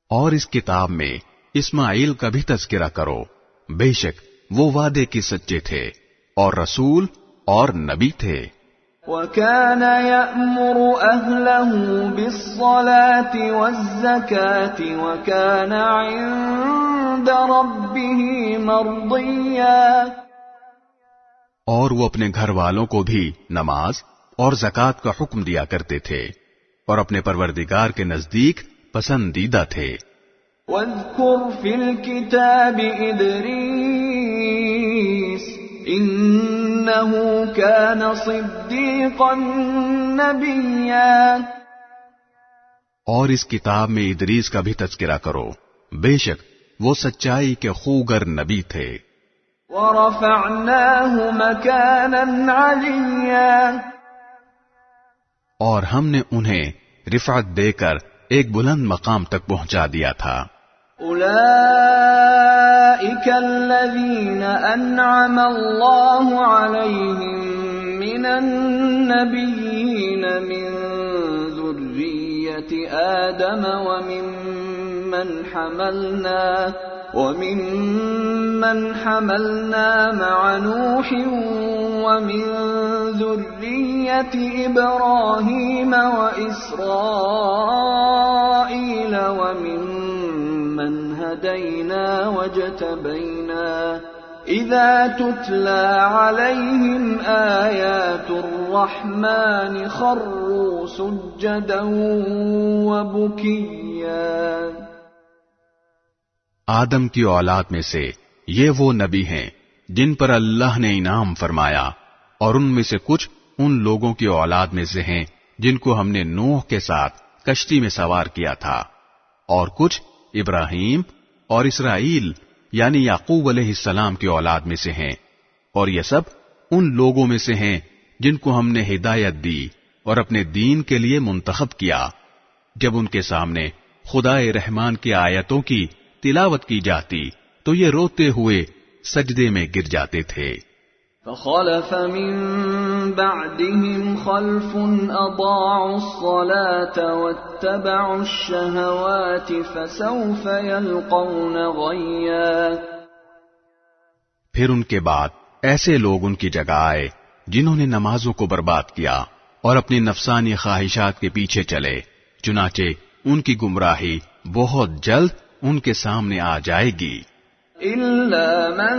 اور اس کتاب میں اسماعیل کا بھی تذکرہ کرو، بے شک وہ وعدے کی سچے تھے اور رسول اور نبی تھے۔ وَكَانَ يَأْمُرُ أَهْلَهُ بِالصَّلَاةِ وَالزَّكَاةِ وَكَانَ عِندَ رَبِّهِ مَرْضِيًّا۔ اور وہ اپنے گھر والوں کو بھی نماز اور زکوٰۃ کا حکم دیا کرتے تھے اور اپنے پروردگار کے نزدیک پسندیدہ تھے۔ وَاذْكُرْ فِي الْكِتَابِ إِدْرِيسَ إِنَّهُ كَانَ صِدِّيقًا نَبِيًّا۔ اور اس کتاب میں ادریس کا بھی تذکرہ کرو، بے شک وہ سچائی کے خوگر نبی تھے۔ وَرَفَعْنَاهُ مَكَانًا عَلِيًّا۔ اور ہم نے انہیں رفعت دے کر ایک بلند مقام تک پہنچا دیا تھا۔ أولئك الذين أنعم الله عليهم من النبيين من ذرية آدم وممن حملنا مع نوح ومن ذرية إبراهيم وإسرائيل وممن هدينا واجتبينا إذا تتلى عليهم آيات الرحمن خروا سجدا وبكيا۔ آدم کی اولاد میں سے یہ وہ نبی ہیں جن پر اللہ نے انعام فرمایا، اور ان میں سے کچھ ان لوگوں کی اولاد میں سے ہیں جن کو ہم نے نوح کے ساتھ کشتی میں سوار کیا تھا، اور کچھ ابراہیم اور اسرائیل یعنی یعقوب علیہ السلام کی اولاد میں سے ہیں، اور یہ سب ان لوگوں میں سے ہیں جن کو ہم نے ہدایت دی اور اپنے دین کے لیے منتخب کیا۔ جب ان کے سامنے خدائے رحمان کی آیتوں کی تلاوت کی جاتی تو یہ روتے ہوئے سجدے میں گر جاتے تھے۔ فخلف من بعدهم خلف اضاعوا الصلاة واتبعوا الشهوات فسوف يلقون غيا۔ پھر ان کے بعد ایسے لوگ ان کی جگہ آئے جنہوں نے نمازوں کو برباد کیا اور اپنی نفسانی خواہشات کے پیچھے چلے، چنانچہ ان کی گمراہی بہت جلد ان کے سامنے آ جائے گی۔ إلا من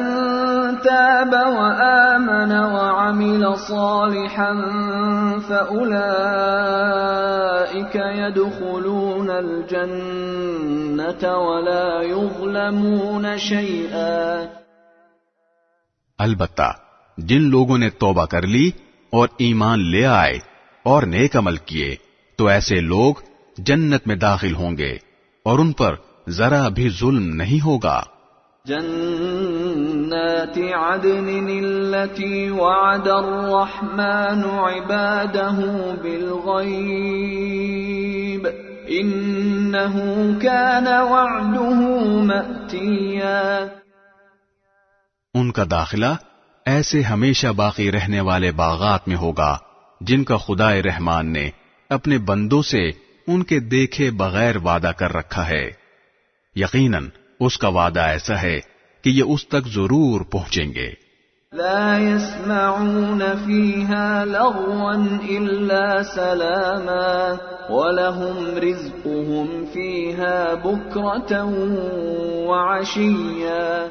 تاب وآمن وعمل صالحا فأولئك يدخلون الجنة ولا يظلمون شيئا۔ البتہ جن لوگوں نے توبہ کر لی اور ایمان لے آئے اور نیک عمل کیے تو ایسے لوگ جنت میں داخل ہوں گے اور ان پر ذرا بھی ظلم نہیں ہوگا۔ جنات عدن التي وعد الرحمن عباده بالغيب إنه كان وعده مأتيا۔ ان کا داخلہ ایسے ہمیشہ باقی رہنے والے باغات میں ہوگا جن کا خدائے رحمان نے اپنے بندوں سے ان کے دیکھے بغیر وعدہ کر رکھا ہے۔ یقیناً اس کا وعدہ ایسا ہے کہ یہ اس تک ضرور پہنچیں گے۔ لا يسمعون فيها لغوا إلا سلاما ولهم رزقهم فيها بكرة وعشيا۔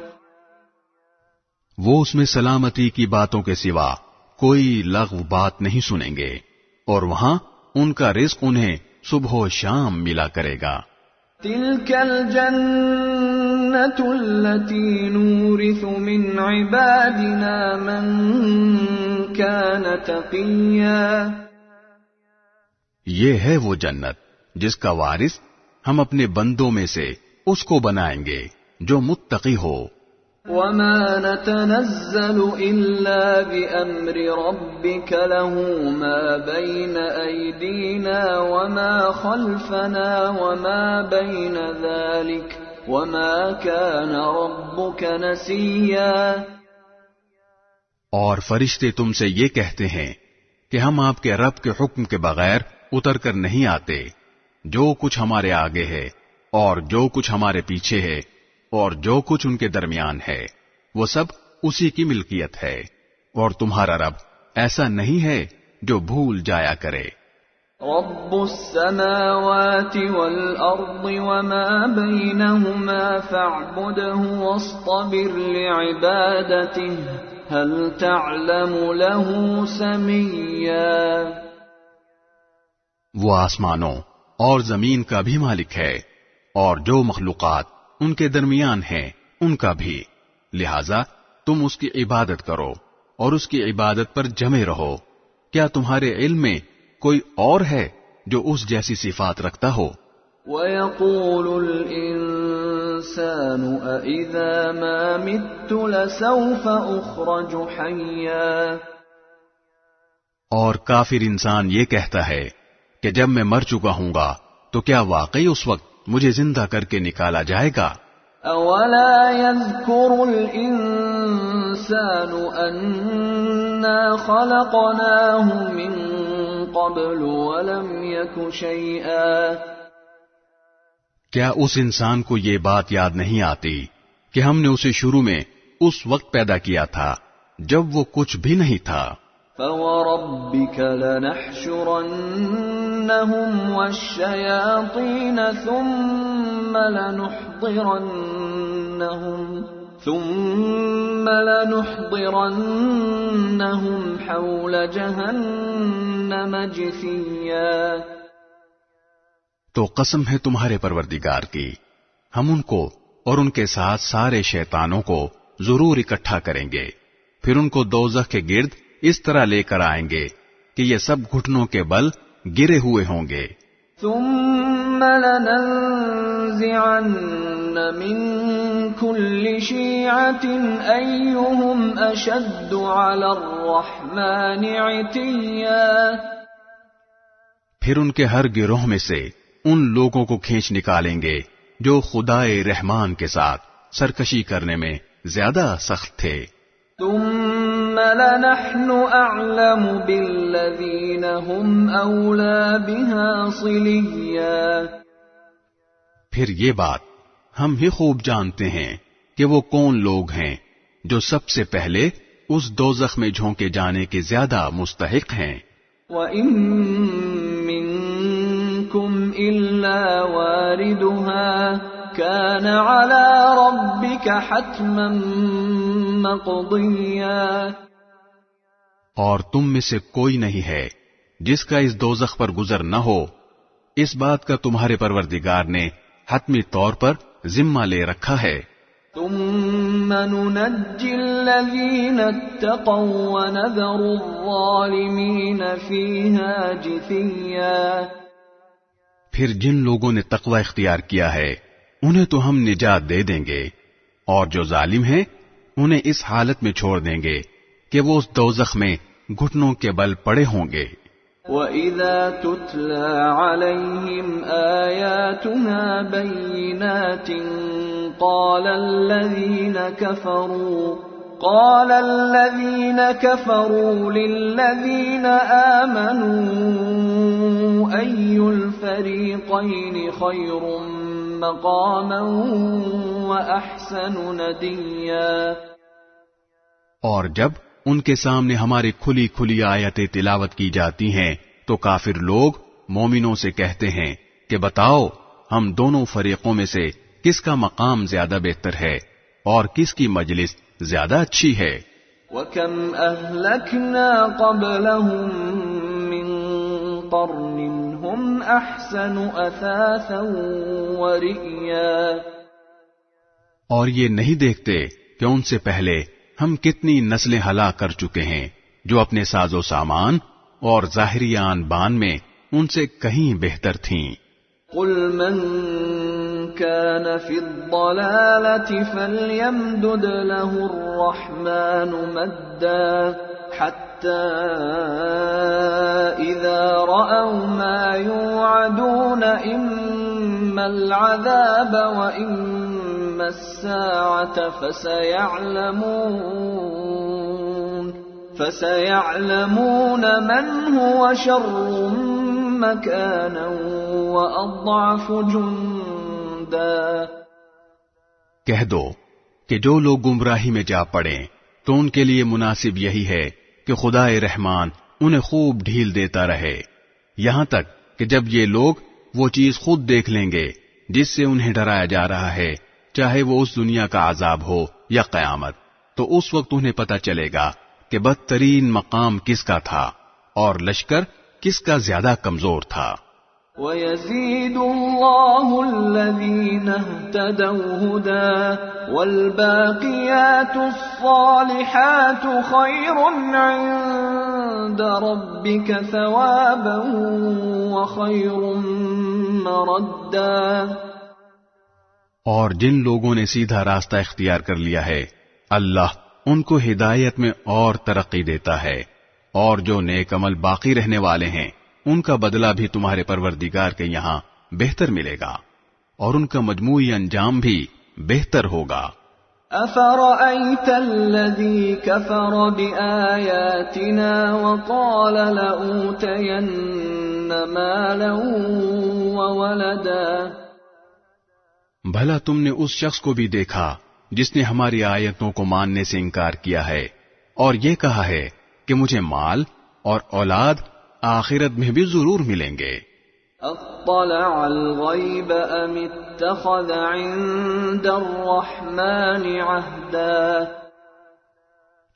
وہ اس میں سلامتی کی باتوں کے سوا کوئی لغو بات نہیں سنیں گے، اور وہاں ان کا رزق انہیں صبح و شام ملا کرے گا۔ تلك الجنة التي نورث من عبادنا من كان تقيا۔ یہ ہے وہ جنت جس کا وارث ہم اپنے بندوں میں سے اس کو بنائیں گے جو متقی ہو۔ وما نتنزل إلا بأمر ربك له ما بين أيدينا وما خلفنا وما بين ذلك وما كان ربك نسيا۔ اور فرشتے تم سے یہ کہتے ہیں کہ ہم آپ کے رب کے حکم کے بغیر اتر کر نہیں آتے۔ جو کچھ ہمارے آگے ہے اور جو کچھ ہمارے پیچھے ہے اور جو کچھ ان کے درمیان ہے وہ سب اسی کی ملکیت ہے، اور تمہارا رب ایسا نہیں ہے جو بھول جایا کرے۔ رب السماوات والأرض وما بينهما فاعبده واصطبر لعبادته هل تعلم له سميا۔ وہ آسمانوں اور زمین کا بھی مالک ہے اور جو مخلوقات ان کے درمیان ہیں ان کا بھی، لہذا تم اس کی عبادت کرو اور اس کی عبادت پر جمے رہو۔ کیا تمہارے علم میں کوئی اور ہے جو اس جیسی صفات رکھتا ہو؟ وَيَقُولُ الْإِنسَانُ أَإِذَا مَا مِتُّ لَسَوْفَ أُخْرَجُ حَيًّا۔ اور کافر انسان یہ کہتا ہے کہ جب میں مر چکا ہوں گا تو کیا واقعی اس وقت مجھے زندہ کر کے نکالا جائے گا؟ أَوَلَا يَذْكُرُ الْإِنسَانُ أَنَّا إِنَّا خَلَقْنَاهُ مِن قَبْلُ وَلَمْ يَكُ شَيْئًا. کیا اس انسان کو یہ بات یاد نہیں آتی کہ ہم نے اسے شروع میں اس وقت پیدا کیا تھا جب وہ کچھ بھی نہیں تھا؟ فَوَرَبِّكَ لَنَحْشُرَنَّهُمْ وَالشَّيَاطِينَ ثُمَّ لَنُحْضِرَنَّهُمْ حَوْلَ جَهَنَّمَ جِثِيًّا. تو قسم ہے تمہارے پروردگار کی، ہم ان کو اور ان کے ساتھ سارے شیطانوں کو ضرور اکٹھا کریں گے، پھر ان کو دوزخ کے گرد اس طرح لے کر آئیں گے کہ یہ سب گھٹنوں کے بل گرے ہوئے ہوں گے. ثم لننزعن من كل شيعة أيهم أشد على الرحمن عتيا. پھر ان کے ہر گروہ میں سے ان لوگوں کو کھینچ نکالیں گے جو خدائے رحمان کے ساتھ سرکشی کرنے میں زیادہ سخت تھے. ثم لنحن أعلم بالذين هم أولى بها صليا. پھر یہ بات ہم ہی خوب جانتے ہیں کہ وہ کون لوگ ہیں جو سب سے پہلے اس دوزخ میں جھونکے جانے کے زیادہ مستحق ہیں. وَإِن مِّنكُمْ إِلَّا وَارِدُهَا كَانَ عَلَى رَبِّكَ حَتْمًا مَّقْضِيًّا. اور تم میں سے کوئی نہیں ہے جس کا اس دوزخ پر گزر نہ ہو، اس بات کا تمہارے پروردگار نے حتمی طور پر ذمہ لے رکھا ہے. ثم ننجي الذين اتقوا ونذر الظالمين فيها جثيا. پھر جن لوگوں نے تقوی اختیار کیا ہے انہیں تو ہم نجات دے دیں گے، اور جو ظالم ہیں انہیں اس حالت میں چھوڑ دیں گے کہ وہ اس دوزخ میں گھٹنوں کے بل پڑے ہوں گے. وَإِذَا تُتْلَى عَلَيْهِمْ آيَاتُنَا بَيِّنَاتٍ قَالَ الَّذِينَ كَفَرُوا لِلَّذِينَ آمَنُوا أَيُّ الْفَرِيقَيْنِ خَيْرٌ مَّقَامًا وَأَحْسَنُ نَدِيًّا. اور جب ان کے سامنے ہماری کھلی کھلی آیتیں تلاوت کی جاتی ہیں تو کافر لوگ مومنوں سے کہتے ہیں کہ بتاؤ ہم دونوں فریقوں میں سے کس کا مقام زیادہ بہتر ہے اور کس کی مجلس زیادہ اچھی ہے. وَكَمْ أَهْلَكْنَا قَبْلَهُمْ مِنْ قَرْنٍ هُمْ أَحْسَنُ أَثَاثًا وَرِئْيًا. اور یہ نہیں دیکھتے کہ ان سے پہلے ہم کتنی نسلیں ہلاک کر چکے ہیں جو اپنے ساز و سامان اور ظاہری آن بان میں ان سے کہیں بہتر تھیں. قل من كان في الضلالة فليمدد له الرحمن مدا حتى إذا رأوا ما يوعدون إما العذاب وإما الساعة فسيعلمون من هو شر مكانا وأضعف جندا. کہہ دو کہ جو لوگ گمراہی میں جا پڑیں تو ان کے لیے مناسب یہی ہے کہ خدائے رحمان انہیں خوب ڈھیل دیتا رہے یہاں تک کہ جب یہ لوگ وہ چیز خود دیکھ لیں گے جس سے انہیں ڈرایا جا رہا ہے، چاہے وہ اس دنیا کا عذاب ہو یا قیامت، تو اس وقت انہیں پتہ چلے گا کہ بدترین مقام کس کا تھا اور لشکر کس کا زیادہ کمزور تھا. وَيَزِيدُ اللَّهُ الَّذِينَ اهْتَدَوْا هُدًى وَالْبَاقِيَاتُ الصَّالِحَاتُ خَيْرٌ عِندَ رَبِّكَ ثَوَابًا وَخَيْرٌ مَّرَدًّا. اور جن لوگوں نے سیدھا راستہ اختیار کر لیا ہے اللہ ان کو ہدایت میں اور ترقی دیتا ہے، اور جو نیک عمل باقی رہنے والے ہیں ان کا بدلہ بھی تمہارے پروردگار کے یہاں بہتر ملے گا اور ان کا مجموعی انجام بھی بہتر ہوگا. أفرأيت الذي كفر بآياتنا وقال لأوتين مالا وولدا. بھلا تم نے اس شخص کو بھی دیکھا جس نے ہماری آیتوں کو ماننے سے انکار کیا ہے اور یہ کہا ہے کہ مجھے مال اور اولاد آخرت میں بھی ضرور ملیں گے. اطلع الغیب ام اتخذ عند الرحمن عہدا.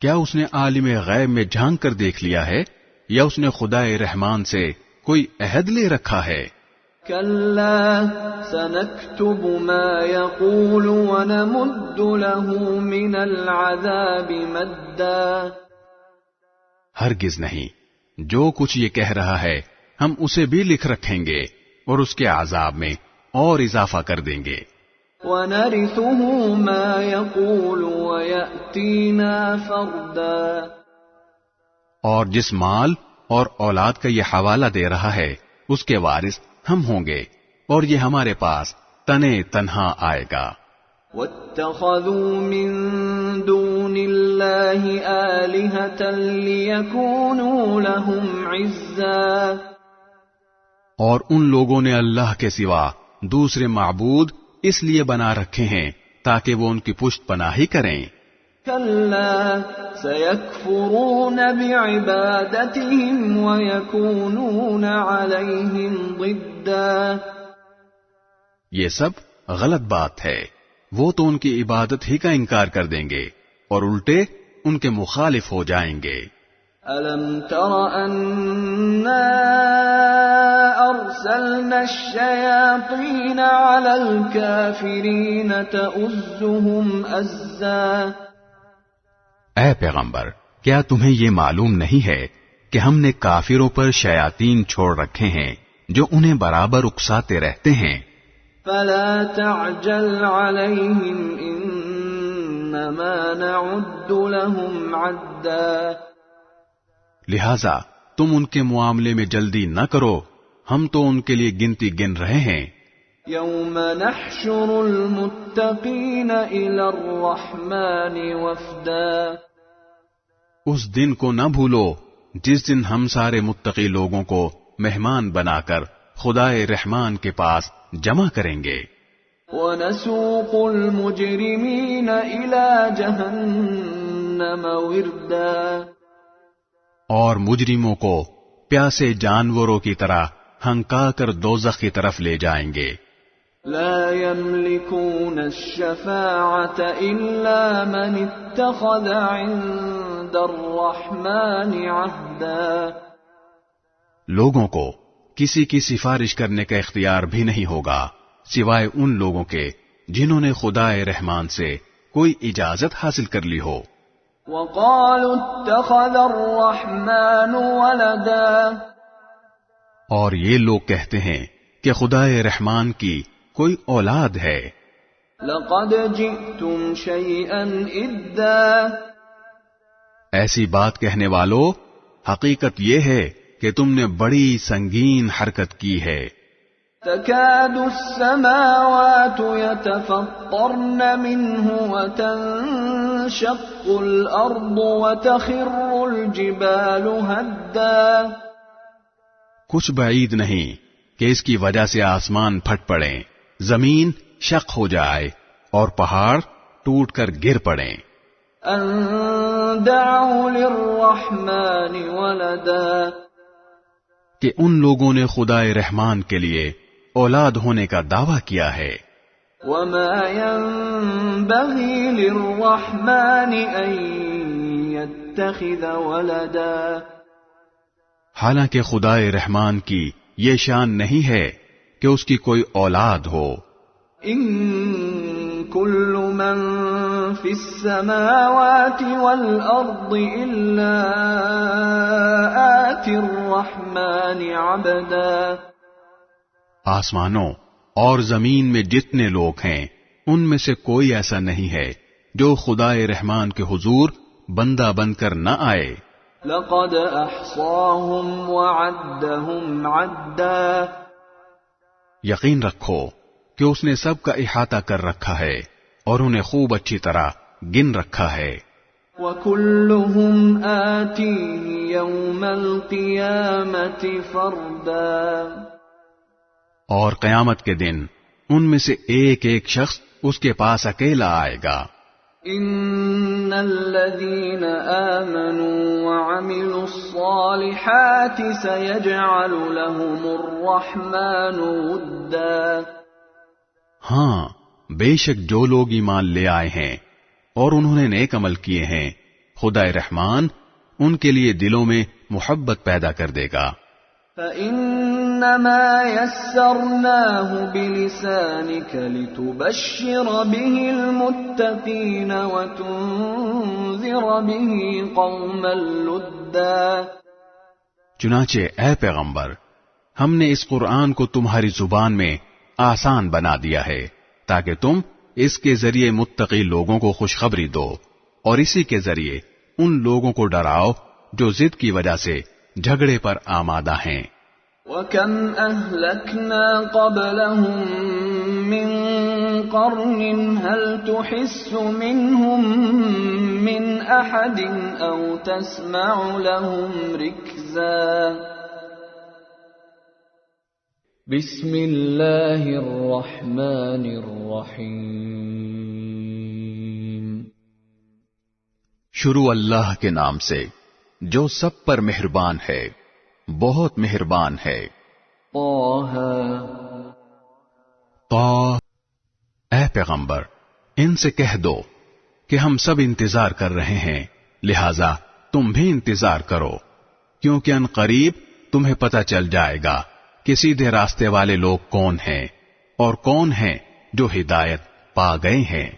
کیا اس نے عالم غیب میں جھانک کر دیکھ لیا ہے یا اس نے خدا رحمان سے کوئی عہد لے رکھا ہے؟ کلا سنکتب ما یقول ونمد له من العذاب مدا. ہرگز نہیں، جو کچھ یہ کہہ رہا ہے ہم اسے بھی لکھ رکھیں گے اور اس کے عذاب میں اور اضافہ کر دیں گے. وَنَرِثُهُ مَا يَقُولُ وَيَأْتِينَا فَرْدًا. اور جس مال اور اولاد کا یہ حوالہ دے رہا ہے اس کے وارث ہم ہوں گے اور یہ ہمارے پاس تنے تنہا آئے گا. وَاتَّخَذُوا مِن دُونِ اللَّهِ آلِهَةً لِيَكُونُوا لَهُمْ عِزًّا. اور ان لوگوں نے اللہ کے سوا دوسرے معبود اس لیے بنا رکھے ہیں تاکہ وہ ان کی پشت پناہی کریں. کلا سیکفرون بعبادتهم ویکونون علیہم ضدا. یہ سب غلط بات ہے، وہ تو ان کی عبادت ہی کا انکار کر دیں گے اور الٹے ان کے مخالف ہو جائیں گے. أَلَمْ تَرَ أَنَّا أَرْسَلْنَا الشَّيَاطِينَ عَلَى الْكَافِرِينَ تَؤُزُّهُمْ أَزًّا. اے پیغمبر، کیا تمہیں یہ معلوم نہیں ہے کہ ہم نے کافروں پر شیاطین چھوڑ رکھے ہیں جو انہیں برابر اکساتے رہتے ہیں. فَلَا تَعْجَلْ عَلَيْهِمْ إِنَّمَا نَعُدُّ لَهُمْ عَدًّا. لہذا تم ان کے معاملے میں جلدی نہ کرو، ہم تو ان کے لیے گنتی گن رہے ہیں. یوم نحشر المتقین الی الرحمن وفدا. اس دن کو نہ بھولو جس دن ہم سارے متقی لوگوں کو مہمان بنا کر خدائے رحمان کے پاس جمع کریں گے. ونسوق المجرمین الی جہنم وردا. اور مجرموں کو پیاسے جانوروں کی طرح ہنکا کر دوزخ کی طرف لے جائیں گے. لا يملكون الشفاعة إلا من اتخذ عند الرحمن عهدا. لوگوں کو کسی کی سفارش کرنے کا اختیار بھی نہیں ہوگا سوائے ان لوگوں کے جنہوں نے خدائے رحمان سے کوئی اجازت حاصل کر لی ہو. وقالوا اتخذ الرحمن ولدا. اور یہ لوگ کہتے ہیں کہ خدائے رحمان کی کوئی اولاد ہے. لقد جئتم شيئا إدا. ایسی بات کہنے والو، حقیقت یہ ہے کہ تم نے بڑی سنگین حرکت کی ہے. تكاد السماوات يتفطرن منه وتنشق الأرض وتخر الجبال هدا. کچھ بعید نہیں کہ اس کی وجہ سے آسمان پھٹ پڑیں، زمین شق ہو جائے اور پہاڑ ٹوٹ کر گر پڑیں. ان دعوا للرحمن ولدا. کہ ان لوگوں نے خدائے رحمان کے لیے اولاد ہونے کا دعویٰ کیا ہے. وما ينبغي للرحمن ان يتخذ ولدا. حالانکہ خدائے رحمان کی یہ شان نہیں ہے کہ اس کی کوئی اولاد ہو. ان كل من في السماوات والارض الا آتي الرحمن عبدا. آسمانوں اور زمین میں جتنے لوگ ہیں ان میں سے کوئی ایسا نہیں ہے جو خدائے رحمان کے حضور بندہ بن کر نہ آئے. لقد احصاهم وعدهم عدا. یقین رکھو کہ اس نے سب کا احاطہ کر رکھا ہے اور انہیں خوب اچھی طرح گن رکھا ہے۔ وَكُلُّهُمْ آتِيهِ يَوْمَ الْقِيَامَةِ فَرْدًا، اور قیامت کے دن ان میں سے ایک ایک شخص اس کے پاس اکیلا آئے گا۔ إِنَّ الَّذِينَ آمَنُوا وَعَمِلُوا الصَّالِحَاتِ سَيَجْعَلُ لَهُمُ الرَّحْمَنُ وُدًّا، ہاں، بے شک جو لوگ ایمان لے آئے ہیں اور انہوں نے نیک عمل کیے ہیں، خدا رحمان ان کے لیے دلوں میں محبت پیدا کر دے گا۔ فَإِنَّمَا يَسَّرْنَاهُ بِلِسَانِكَ لِتُبَشِّرَ بِهِ الْمُتَّقِينَ وَتُنذِرَ بِهِ قَوْمًا لُدًّا، چنانچہ اے پیغمبر، ہم نے اس قرآن کو تمہاری زبان میں آسان بنا دیا ہے تاکہ تم اس کے ذریعے متقی لوگوں کو خوشخبری دو اور اسی کے ذریعے ان لوگوں کو ڈراؤ جو ضد کی وجہ سے جھگڑے پر آمادہ ہیں۔ وَكَمْ أَهْلَكْنَا قَبْلَهُمْ مِنْ قَرْنٍ هَلْ تُحِسُّ مِنْهُمْ مِنْ أَحَدٍ أَوْ تَسْمَعُ لَهُمْ رِكْزًا۔ بسم اللہ الرحمن الرحیم، شروع اللہ کے نام سے جو سب پر مہربان ہے، بہت مہربان ہے۔ طٰہَ، اے پیغمبر ان سے کہہ دو کہ ہم سب انتظار کر رہے ہیں، لہذا تم بھی انتظار کرو، کیونکہ ان قریب تمہیں پتہ چل جائے گا کہ سیدھے راستے والے لوگ کون ہیں اور کون ہیں جو ہدایت پا گئے ہیں۔